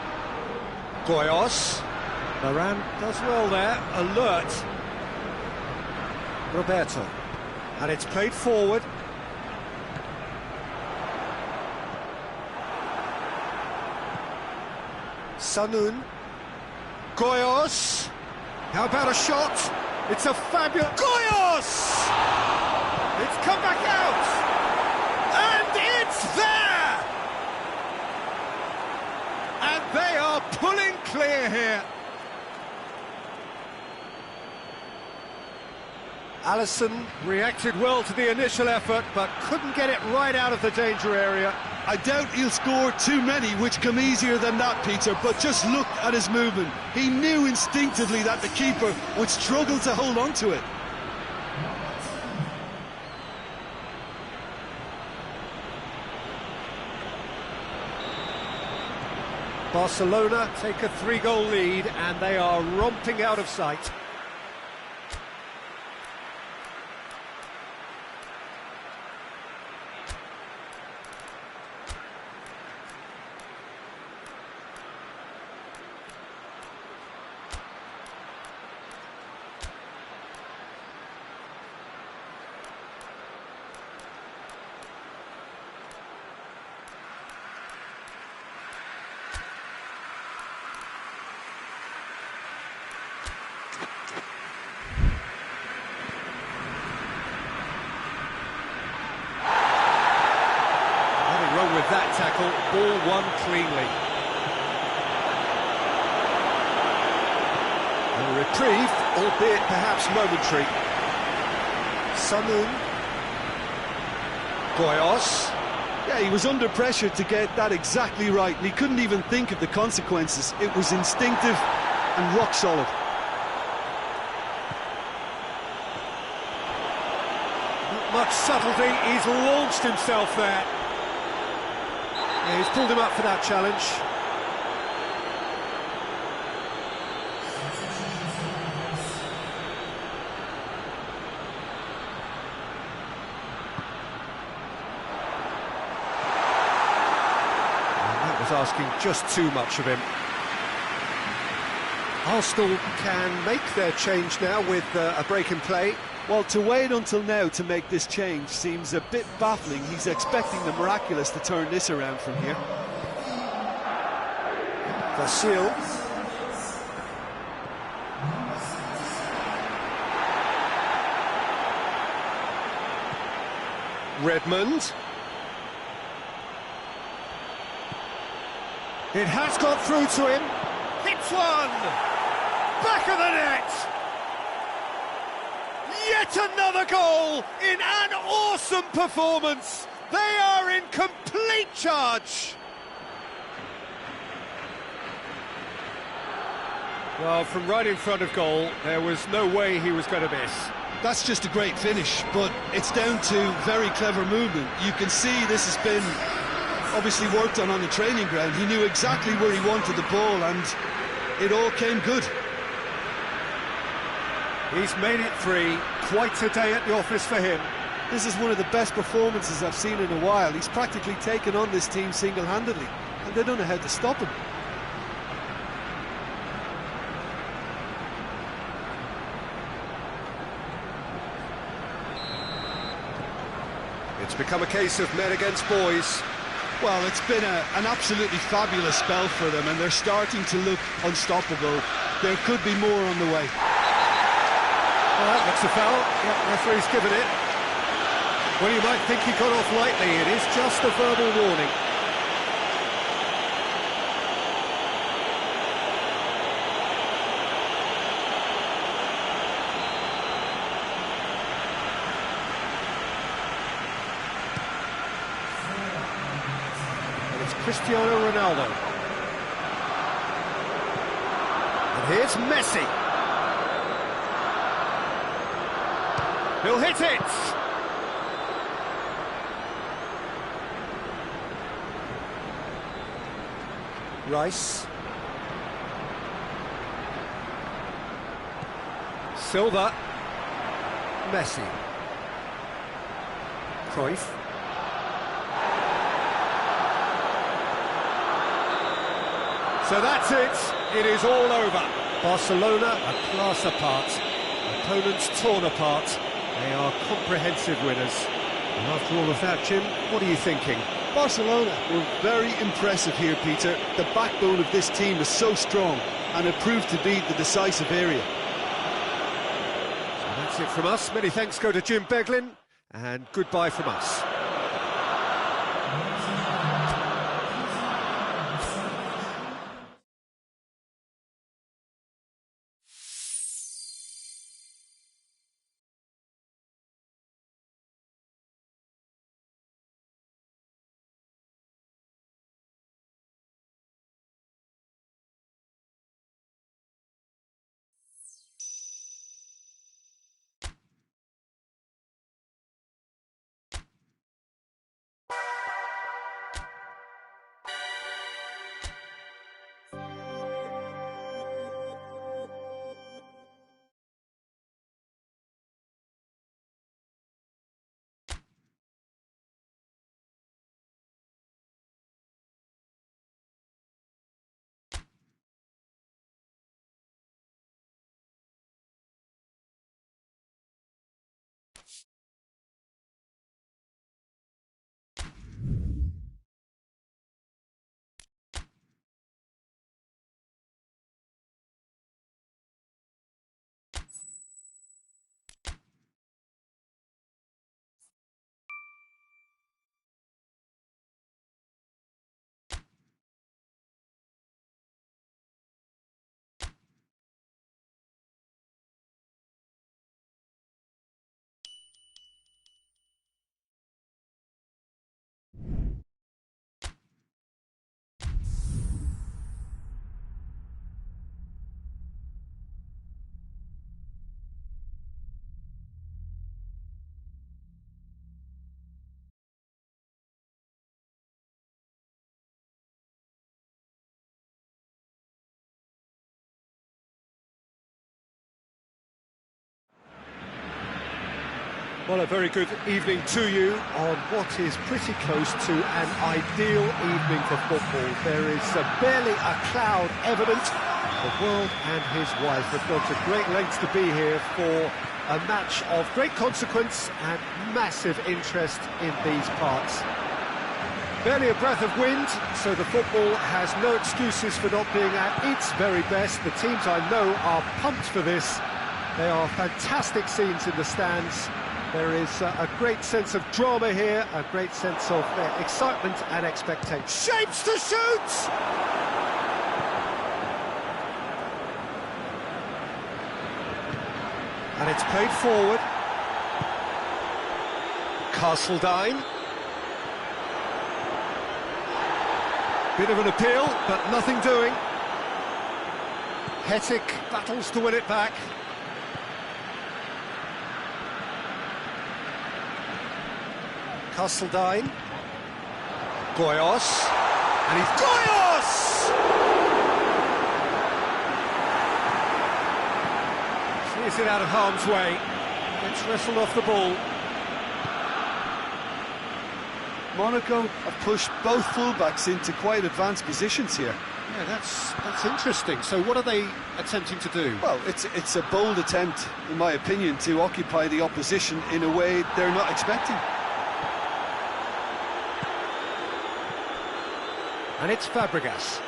Goyos. Varane does well there, alert. Roberto. And it's played forward. Sanoun. Goyos. How about a shot? It's a fabulous... Goyos! It's come back out! And it's there! And they are pulling clear here. Alisson reacted well to the initial effort, but couldn't get it right out of the danger area. I doubt he'll score too many, which come easier than that, Peter, but just look at his movement. He knew instinctively that the keeper would struggle to hold on to it. Barcelona take a 3-goal lead, and they are romping out of sight. Wrong with that tackle, ball won cleanly. A reprieve, albeit perhaps momentary. Sanoun. Goyos. Yeah, he was under pressure to get that exactly right, and he couldn't even think of the consequences. It was instinctive and rock solid. Not much subtlety, he's launched himself there. Yeah, he's pulled him up for that challenge. And that was asking just too much of him. Arsenal can make their change now with a break in play. Well, to wait until now to make this change seems a bit baffling. He's expecting the miraculous to turn this around from here. Vasil. Redmond. It has got through to him. Hits one! Back of the net! Yet another goal in an awesome performance. They are in complete charge. Well, from right in front of goal, there was no way he was going to miss. That's just a great finish, but it's down to very clever movement. You can see this has been obviously worked on the training ground. He knew exactly where he wanted the ball, and it all came good. He's made it 3. Quite a day at the office for him. This is one of the best performances I've seen in a while. He's practically taken on this team single-handedly, and they don't know how to stop him. It's become a case of men against boys. Well, it's been an absolutely fabulous spell for them, and they're starting to look unstoppable. There could be more on the way. That's a foul. Yeah, referee's given it. Well, you might think he got off lightly. It is just a verbal warning. Cristiano Ronaldo. And here's Messi. He'll hit it! Rice. Silva. Messi. Cruyff. So that's it. It is all over. Barcelona a class apart. Opponents torn apart. They are comprehensive winners. And after all of that, Jim, what are you thinking? Barcelona were very impressive here, Peter. The backbone of this team is so strong, and it proved to be the decisive area. So that's it from us. Many thanks go to Jim Beglin, and goodbye from us. Well, a very good evening to you on what is pretty close to an ideal evening for football. There is barely a cloud evident. The world and his wife have gone to great lengths to be here for a match of great consequence and massive interest in these parts. Barely a breath of wind, so the football has no excuses for not being at its very best. The teams I know are pumped for this. They are fantastic scenes in the stands. There is a great sense of drama here, a great sense of excitement and expectation. Shapes to shoot! And it's played forward. Castledine. Bit of an appeal, but nothing doing. Hetic battles to win it back. Castledine. Goyos. And he's Goyos! Clears it out of harm's way. Gets wrestled off the ball. Monaco have pushed both fullbacks into quite advanced positions here. Yeah, that's interesting. So what are they attempting to do? Well, it's a bold attempt, in my opinion, to occupy the opposition in a way they're not expecting. And it's Fabregas.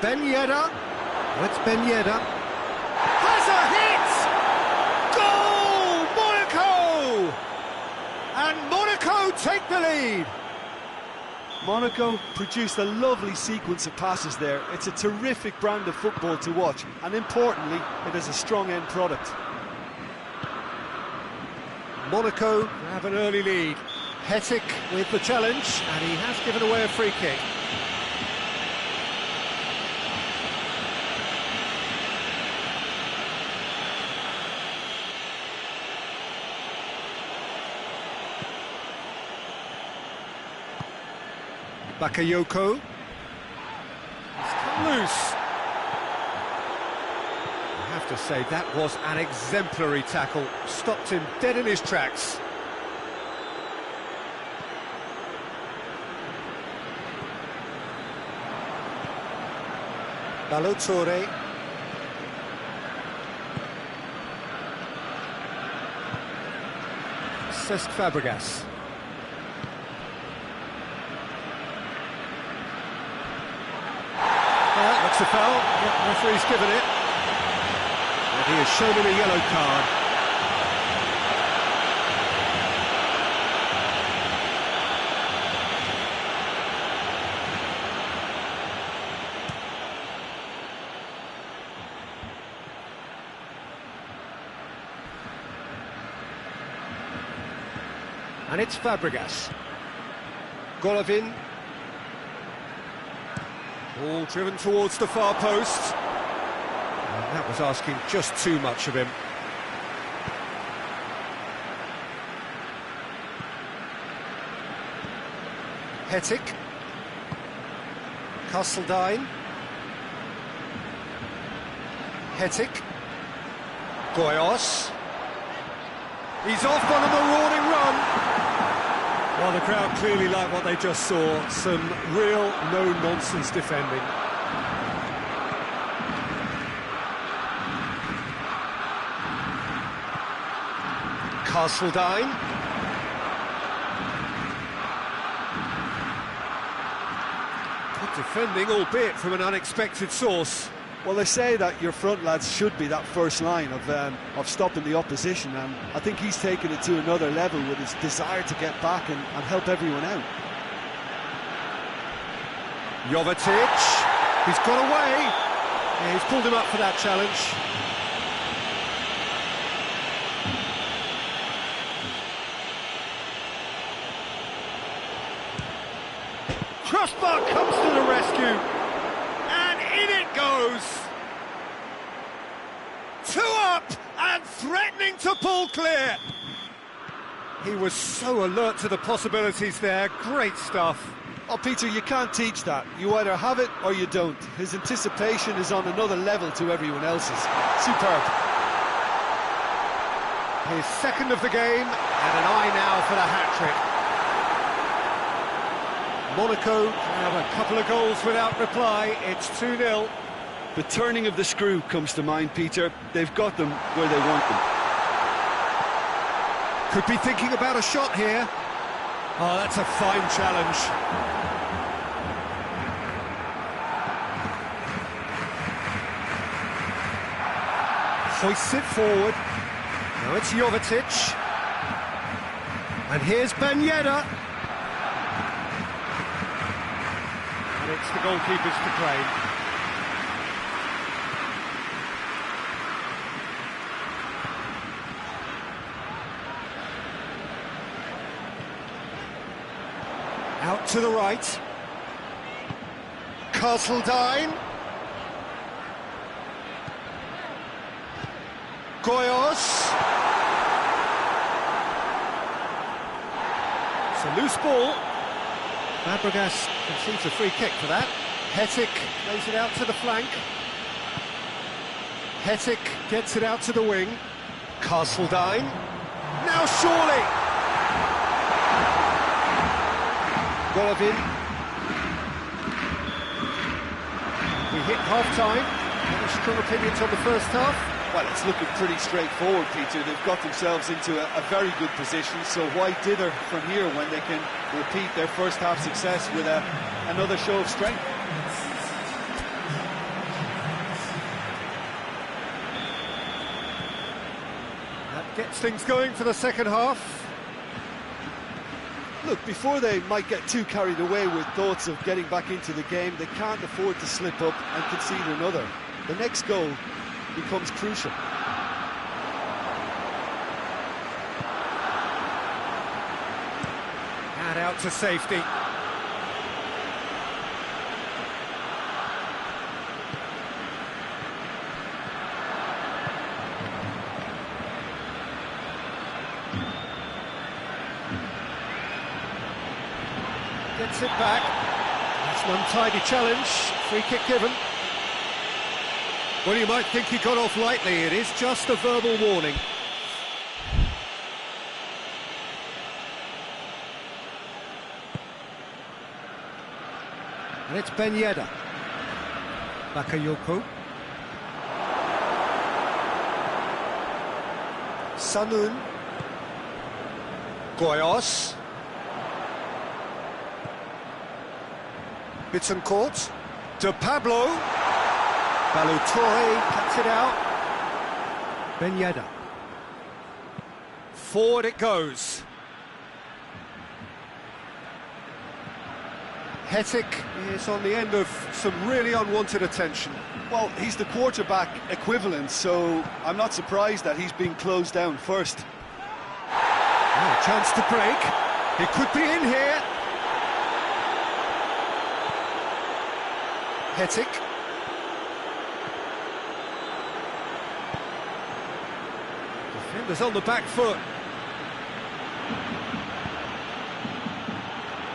Ben Yedder. Well, it's Ben Yedder. Has a hit! Goal! Monaco! And Monaco take the lead. Monaco produced a lovely sequence of passes there. It's a terrific brand of football to watch, and importantly, it is a strong end product. Monaco have an early lead. Hetic with the challenge, and he has given away a free kick. Bakayoko. He's come loose. I have to say, that was an exemplary tackle. Stopped him dead in his tracks. Ballo-Touré. Cesc Fabregas. That's a foul. Yep, referee's given it. And he has shown him a yellow card. And it's Fabregas. Golovin. All driven towards the far post. And that was asking just too much of him. Hetic. Castledine. Hetic. Goyos. He's off on a marauding run. Well, the crowd clearly like what they just saw. Some real no-nonsense defending. Castledine. Good defending, albeit from an unexpected source. Well, they say that your front lads should be that first line of stopping the opposition, and I think he's taken it to another level with his desire to get back and help everyone out. Jovetic, he's got away. Yeah, he's pulled him up for that challenge. Crossbar comes to the rescue. In it goes! 2 up and threatening to pull clear. He was so alert to the possibilities there. Great stuff. Oh, Peter, you can't teach that. You either have it or you don't. His anticipation is on another level to everyone else's. Superb. His second of the game, and an eye now for the hat-trick. Monaco have a couple of goals without reply. It's 2-0. The turning of the screw comes to mind, Peter. They've got them where they want them. Could be thinking about a shot here. Oh, that's a fine challenge. Hoists it forward. Now it's Jovetic. And here's Ben Yedder. And it's the goalkeepers to claim. Out to the right. Castledine. Goyos. It's a loose ball. Fabregas concedes a free kick for that. Hetic lays it out to the flank. Hetic gets it out to the wing. Castledine. Now surely! Golovin. We hit half-time. Any strong opinions on the first half? Well, it's looking pretty straightforward, Peter. They've got themselves into a very good position, so why dither from here when they can repeat their first half success with another show of strength? That gets things going for the second half. Look, before they might get too carried away with thoughts of getting back into the game, they can't afford to slip up and concede another. The next goal becomes crucial. out to safety. Gets it back. That's an untidy challenge. Free kick given. Well, you might think he got off lightly. It is just a verbal warning. And it's Ben Yedder. Bakayoko. Sanun. Goyos. Bittencourt. De Pablo. Balotore cuts it out. Ben Yedder. Forward it goes. Hetic is on the end of some really unwanted attention. Well, he's the quarterback equivalent, so I'm not surprised that he's being closed down first. Oh, chance to break. He could be in here. Hetic. Defenders on the back foot.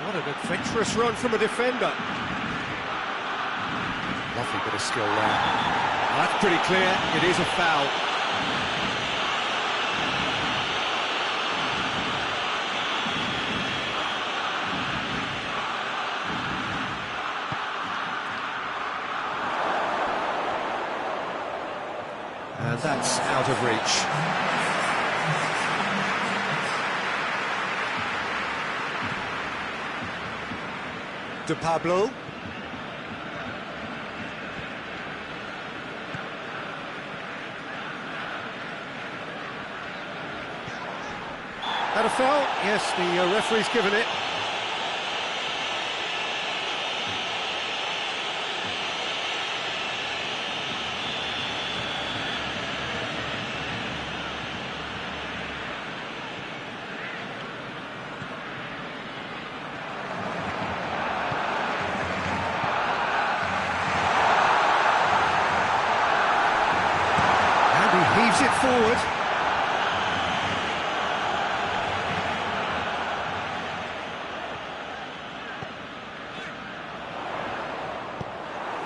What an adventurous run from a defender. Lovely bit of skill there. That's pretty clear. It is a foul. And that's out of reach. De Pablo. That a foul? Yes, the referee's given it. Heaves it forward.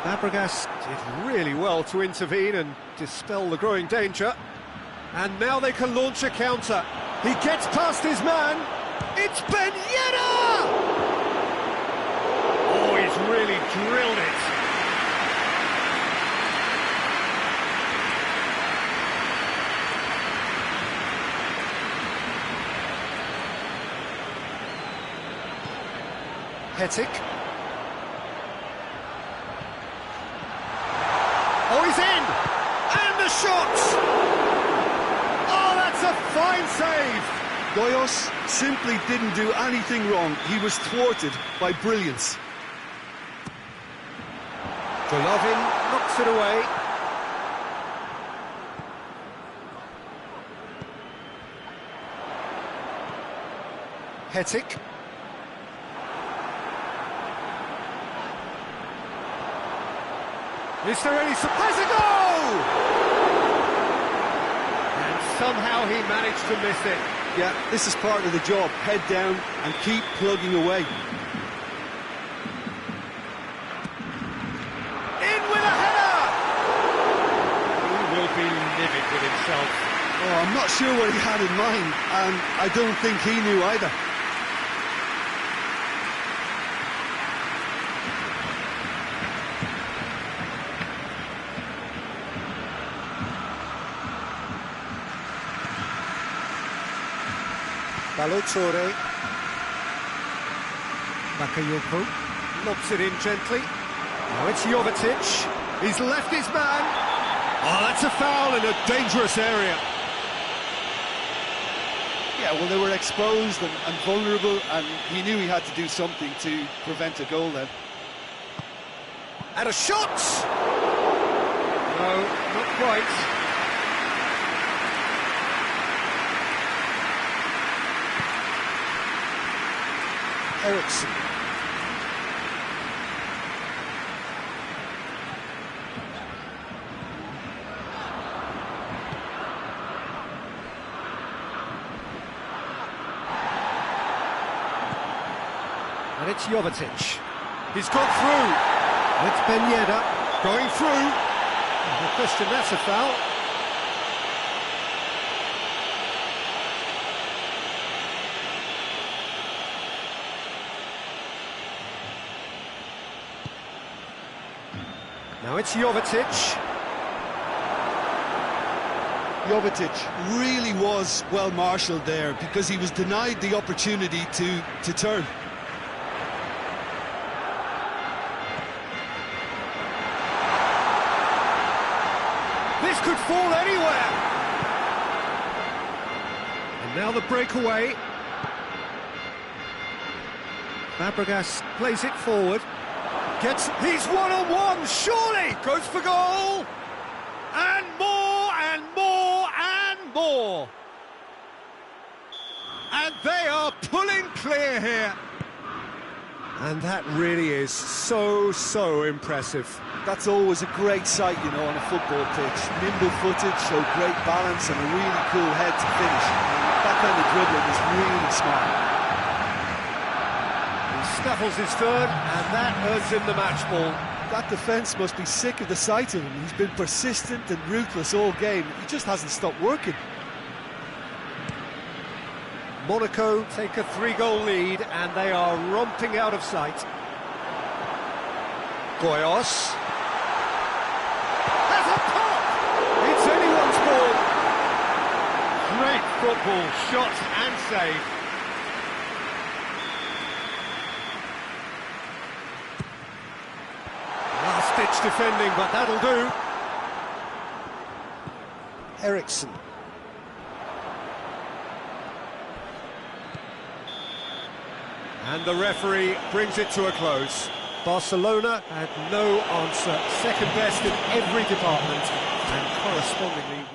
Fabregas did really well to intervene and dispel the growing danger. And now they can launch a counter. He gets past his man. It's Ben Yedder! Oh, he's really drilled it. Hetic. Oh, he's in! And the shot! Oh, that's a fine save! Goyos simply didn't do anything wrong. He was thwarted by brilliance. Golovin knocks it away. Hetic. Is there any surprise? A goal! And somehow he managed to miss it. Yeah, this is part of the job. Head down and keep plugging away. In with a header! He will be livid with himself. Oh, I'm not sure what he had in mind, and I don't think he knew either. Balotore. Bakayoko lobs it in gently. Now it's Jovetic. He's left his man. Oh, that's a foul in a dangerous area. Yeah, well, they were exposed and vulnerable, and he knew he had to do something to prevent a goal then. And a shot! No, not quite. Eriksen. And it's Jovetic. He's got through. It's Ben Yedder going through. No question, that's a foul. Now it's Jovetic. Jovetic really was well marshalled there because he was denied the opportunity to turn. This could fall anywhere. And now the breakaway. Fabregas plays it forward. He's one-on-one, surely! Goes for goal! And more, and more, and more! And they are pulling clear here. And that really is so impressive. That's always a great sight, you know, on a football pitch. Nimble-footed, showed great balance and a really cool head to finish. That kind of dribbling is really smart. Snaffles his third, and that earns him the match ball. That defence must be sick of the sight of him. He's been persistent and ruthless all game. He just hasn't stopped working. Monaco take a 3-goal lead, and they are romping out of sight. Goyos. Has a pop! It's anyone's ball. Great football, shot and save. Last-ditch defending, but that'll do. Eriksen. And the referee brings it to a close. Barcelona had no answer. Second best in every department, and correspondingly...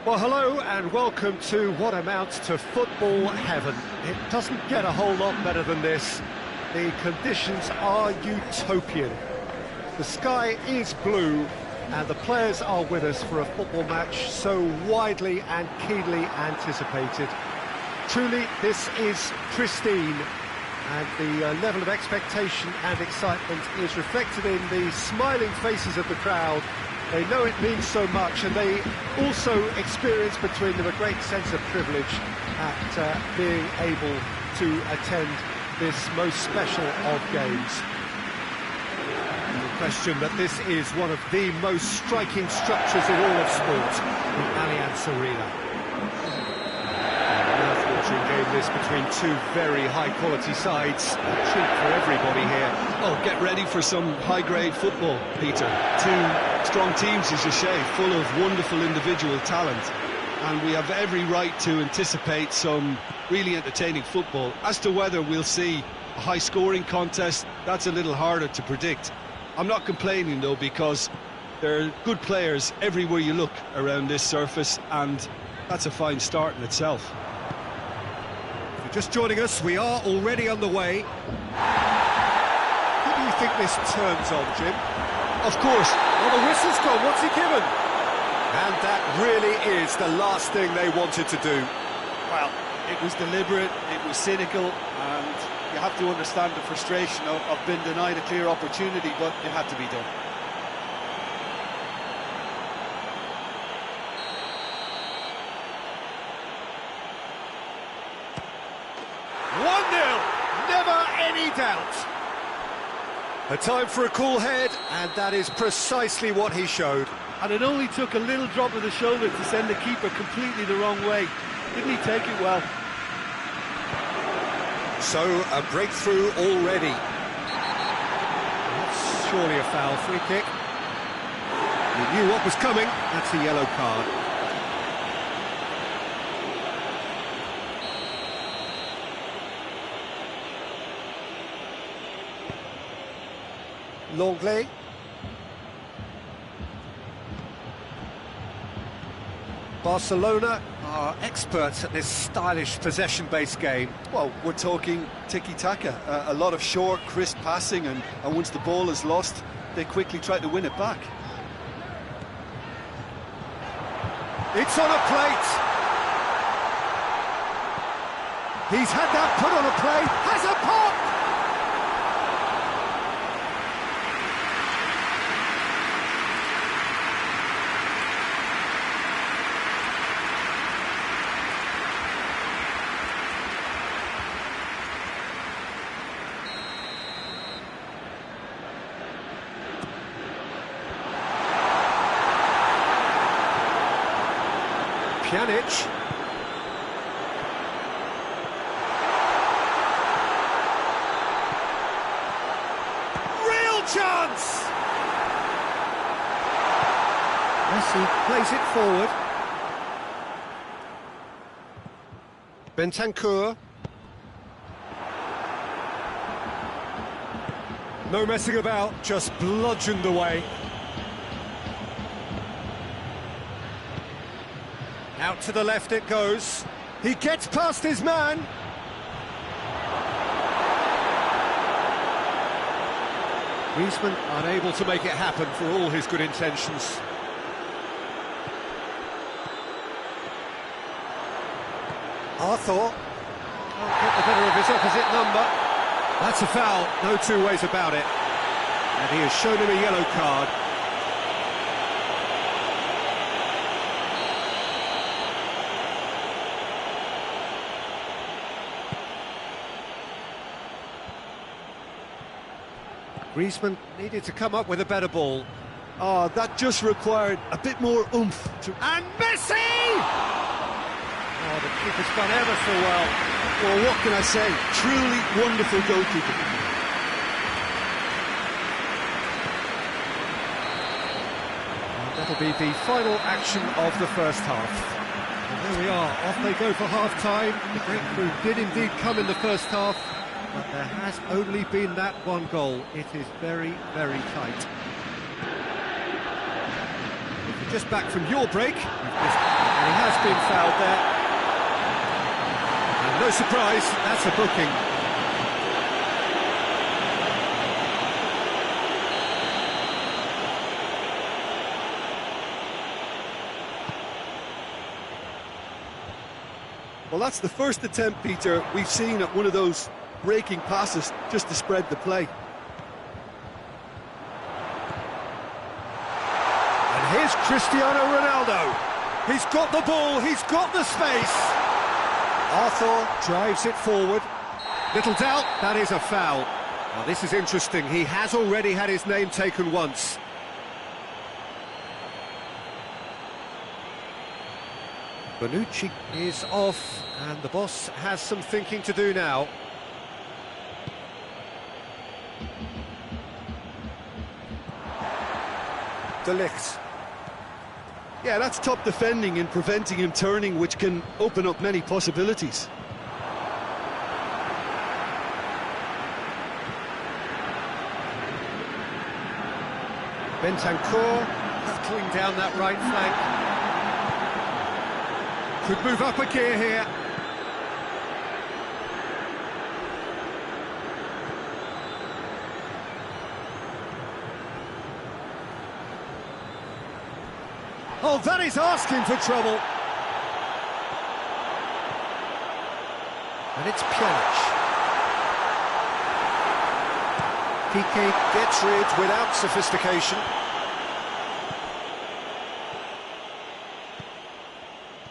Well, hello and welcome to what amounts to football heaven. It doesn't get a whole lot better than this. The conditions are utopian. The sky is blue and the players are with us for a football match so widely and keenly anticipated. Truly, this is pristine, and the level of expectation and excitement is reflected in the smiling faces of the crowd. They know it means so much, and they also experience between them a great sense of privilege at being able to attend this most special of games. No question that this is one of the most striking structures of all of sport, the Allianz Arena. Game this between two very high-quality sides. A treat for everybody here. Oh, get ready for some high-grade football, Peter. Two strong teams, as you say, full of wonderful individual talent. And we have every right to anticipate some really entertaining football. As to whether we'll see a high-scoring contest, that's a little harder to predict. I'm not complaining, though, because there are good players everywhere you look around this surface, and that's a fine start in itself. just joining us, we are already on the way. Who do you think this turns on, Jim? Of course. Well, the whistle's gone, what's he given? And that really is the last thing they wanted to do. Well, it was deliberate, it was cynical, and you have to understand the frustration of being denied a clear opportunity, but it had to be done. Never any doubt. A time for a cool head, and that is precisely what he showed. And it only took a little drop of the shoulder to send the keeper completely the wrong way. Didn't he take it well? So, a breakthrough already. That's surely a foul. Free kick. He knew what was coming. That's a yellow card. Longley. Barcelona are experts at this stylish possession-based game. Well, we're talking tiki-taka, a lot of short, crisp passing, and once the ball is lost, they quickly try to win it back. It's on a plate. He's had that put on a plate, has a pop! Pjanic. Real chance! Messi plays it forward. Bentancur. No messing about, just bludgeoned away. Out to the left it goes. He gets past his man. Griezmann unable to make it happen for all his good intentions. Arthur can't get the better of his opposite number. That's a foul, no two ways about it. And he has shown him a yellow card. Griezmann needed to come up with a better ball. Oh, that just required a bit more oomph. And Messi! Oh, the keeper's done ever so well. Well, what can I say? Truly wonderful goalkeeper. And that'll be the final action of the first half. And there we are, off they go for half-time. The breakthrough did indeed come in the first half, but there has only been that one goal. It is very, very tight. If you're just back from your break, and he has been fouled there. And no surprise, that's a booking. Well, that's the first attempt, Peter, we've seen at one of those breaking passes just to spread the play. And here's Cristiano Ronaldo. He's got the ball, he's got the space. Arthur drives it forward. Little doubt, that is a foul. Now this is interesting, he has already had his name taken once. Bonucci is off, and the boss has some thinking to do now. De Ligt. Yeah, that's top defending and preventing him turning, which can open up many possibilities. Bentancur hurtling down that right flank. Could move up a gear here. Oh, that is asking for trouble. And it's Pjanic. Piqué gets rid without sophistication.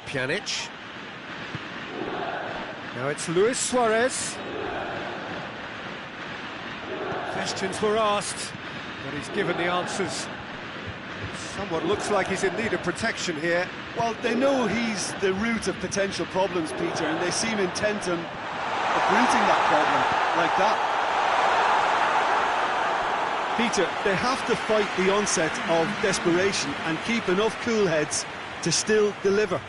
Pjanic. Now it's Luis Suarez. Questions were asked, but he's given the answers. Someone looks like he's in need of protection here. Well, they know he's the root of potential problems, Peter, and they seem intent on uprooting that problem like that. Peter, they have to fight the onset of desperation and keep enough cool heads to still deliver.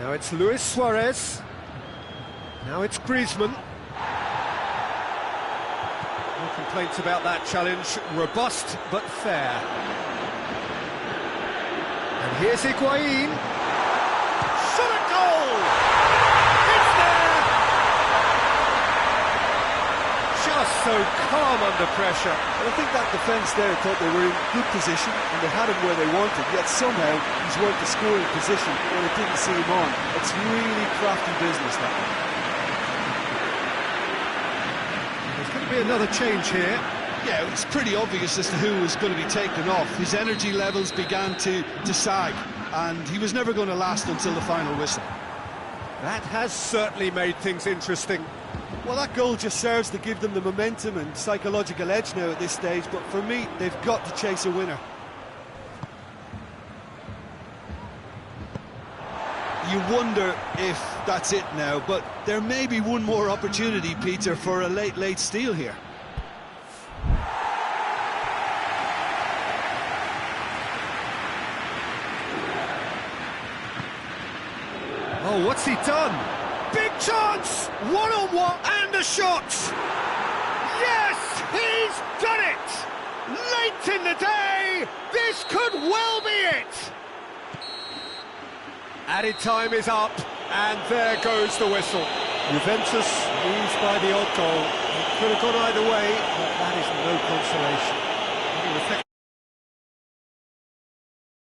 Now it's Luis Suarez. Now it's Griezmann. No complaints about that challenge. Robust but fair. And here's Higuain. Shot at goal! It's there! Just so calm under pressure. I think that defence there thought they were in good position and they had him where they wanted, yet somehow he's worked the scoring position when it didn't see him on. It's really crafty business, that one. There's going to be another change here. Yeah, it's pretty obvious as to who was going to be taken off. His energy levels began to sag, and he was never going to last until the final whistle. That has certainly made things interesting. Well, that goal just serves to give them the momentum and psychological edge now at this stage, but for me, they've got to chase a winner. You wonder if that's it now, but there may be one more opportunity, Peter, for a late steal here. Oh, what's he done? Big chance! One-on-one and a shot! Yes, he's done it! Late in the day, this could well be it! Added time is up, and there goes the whistle. Juventus lose by the odd goal. It could have gone either way, but that is no consolation.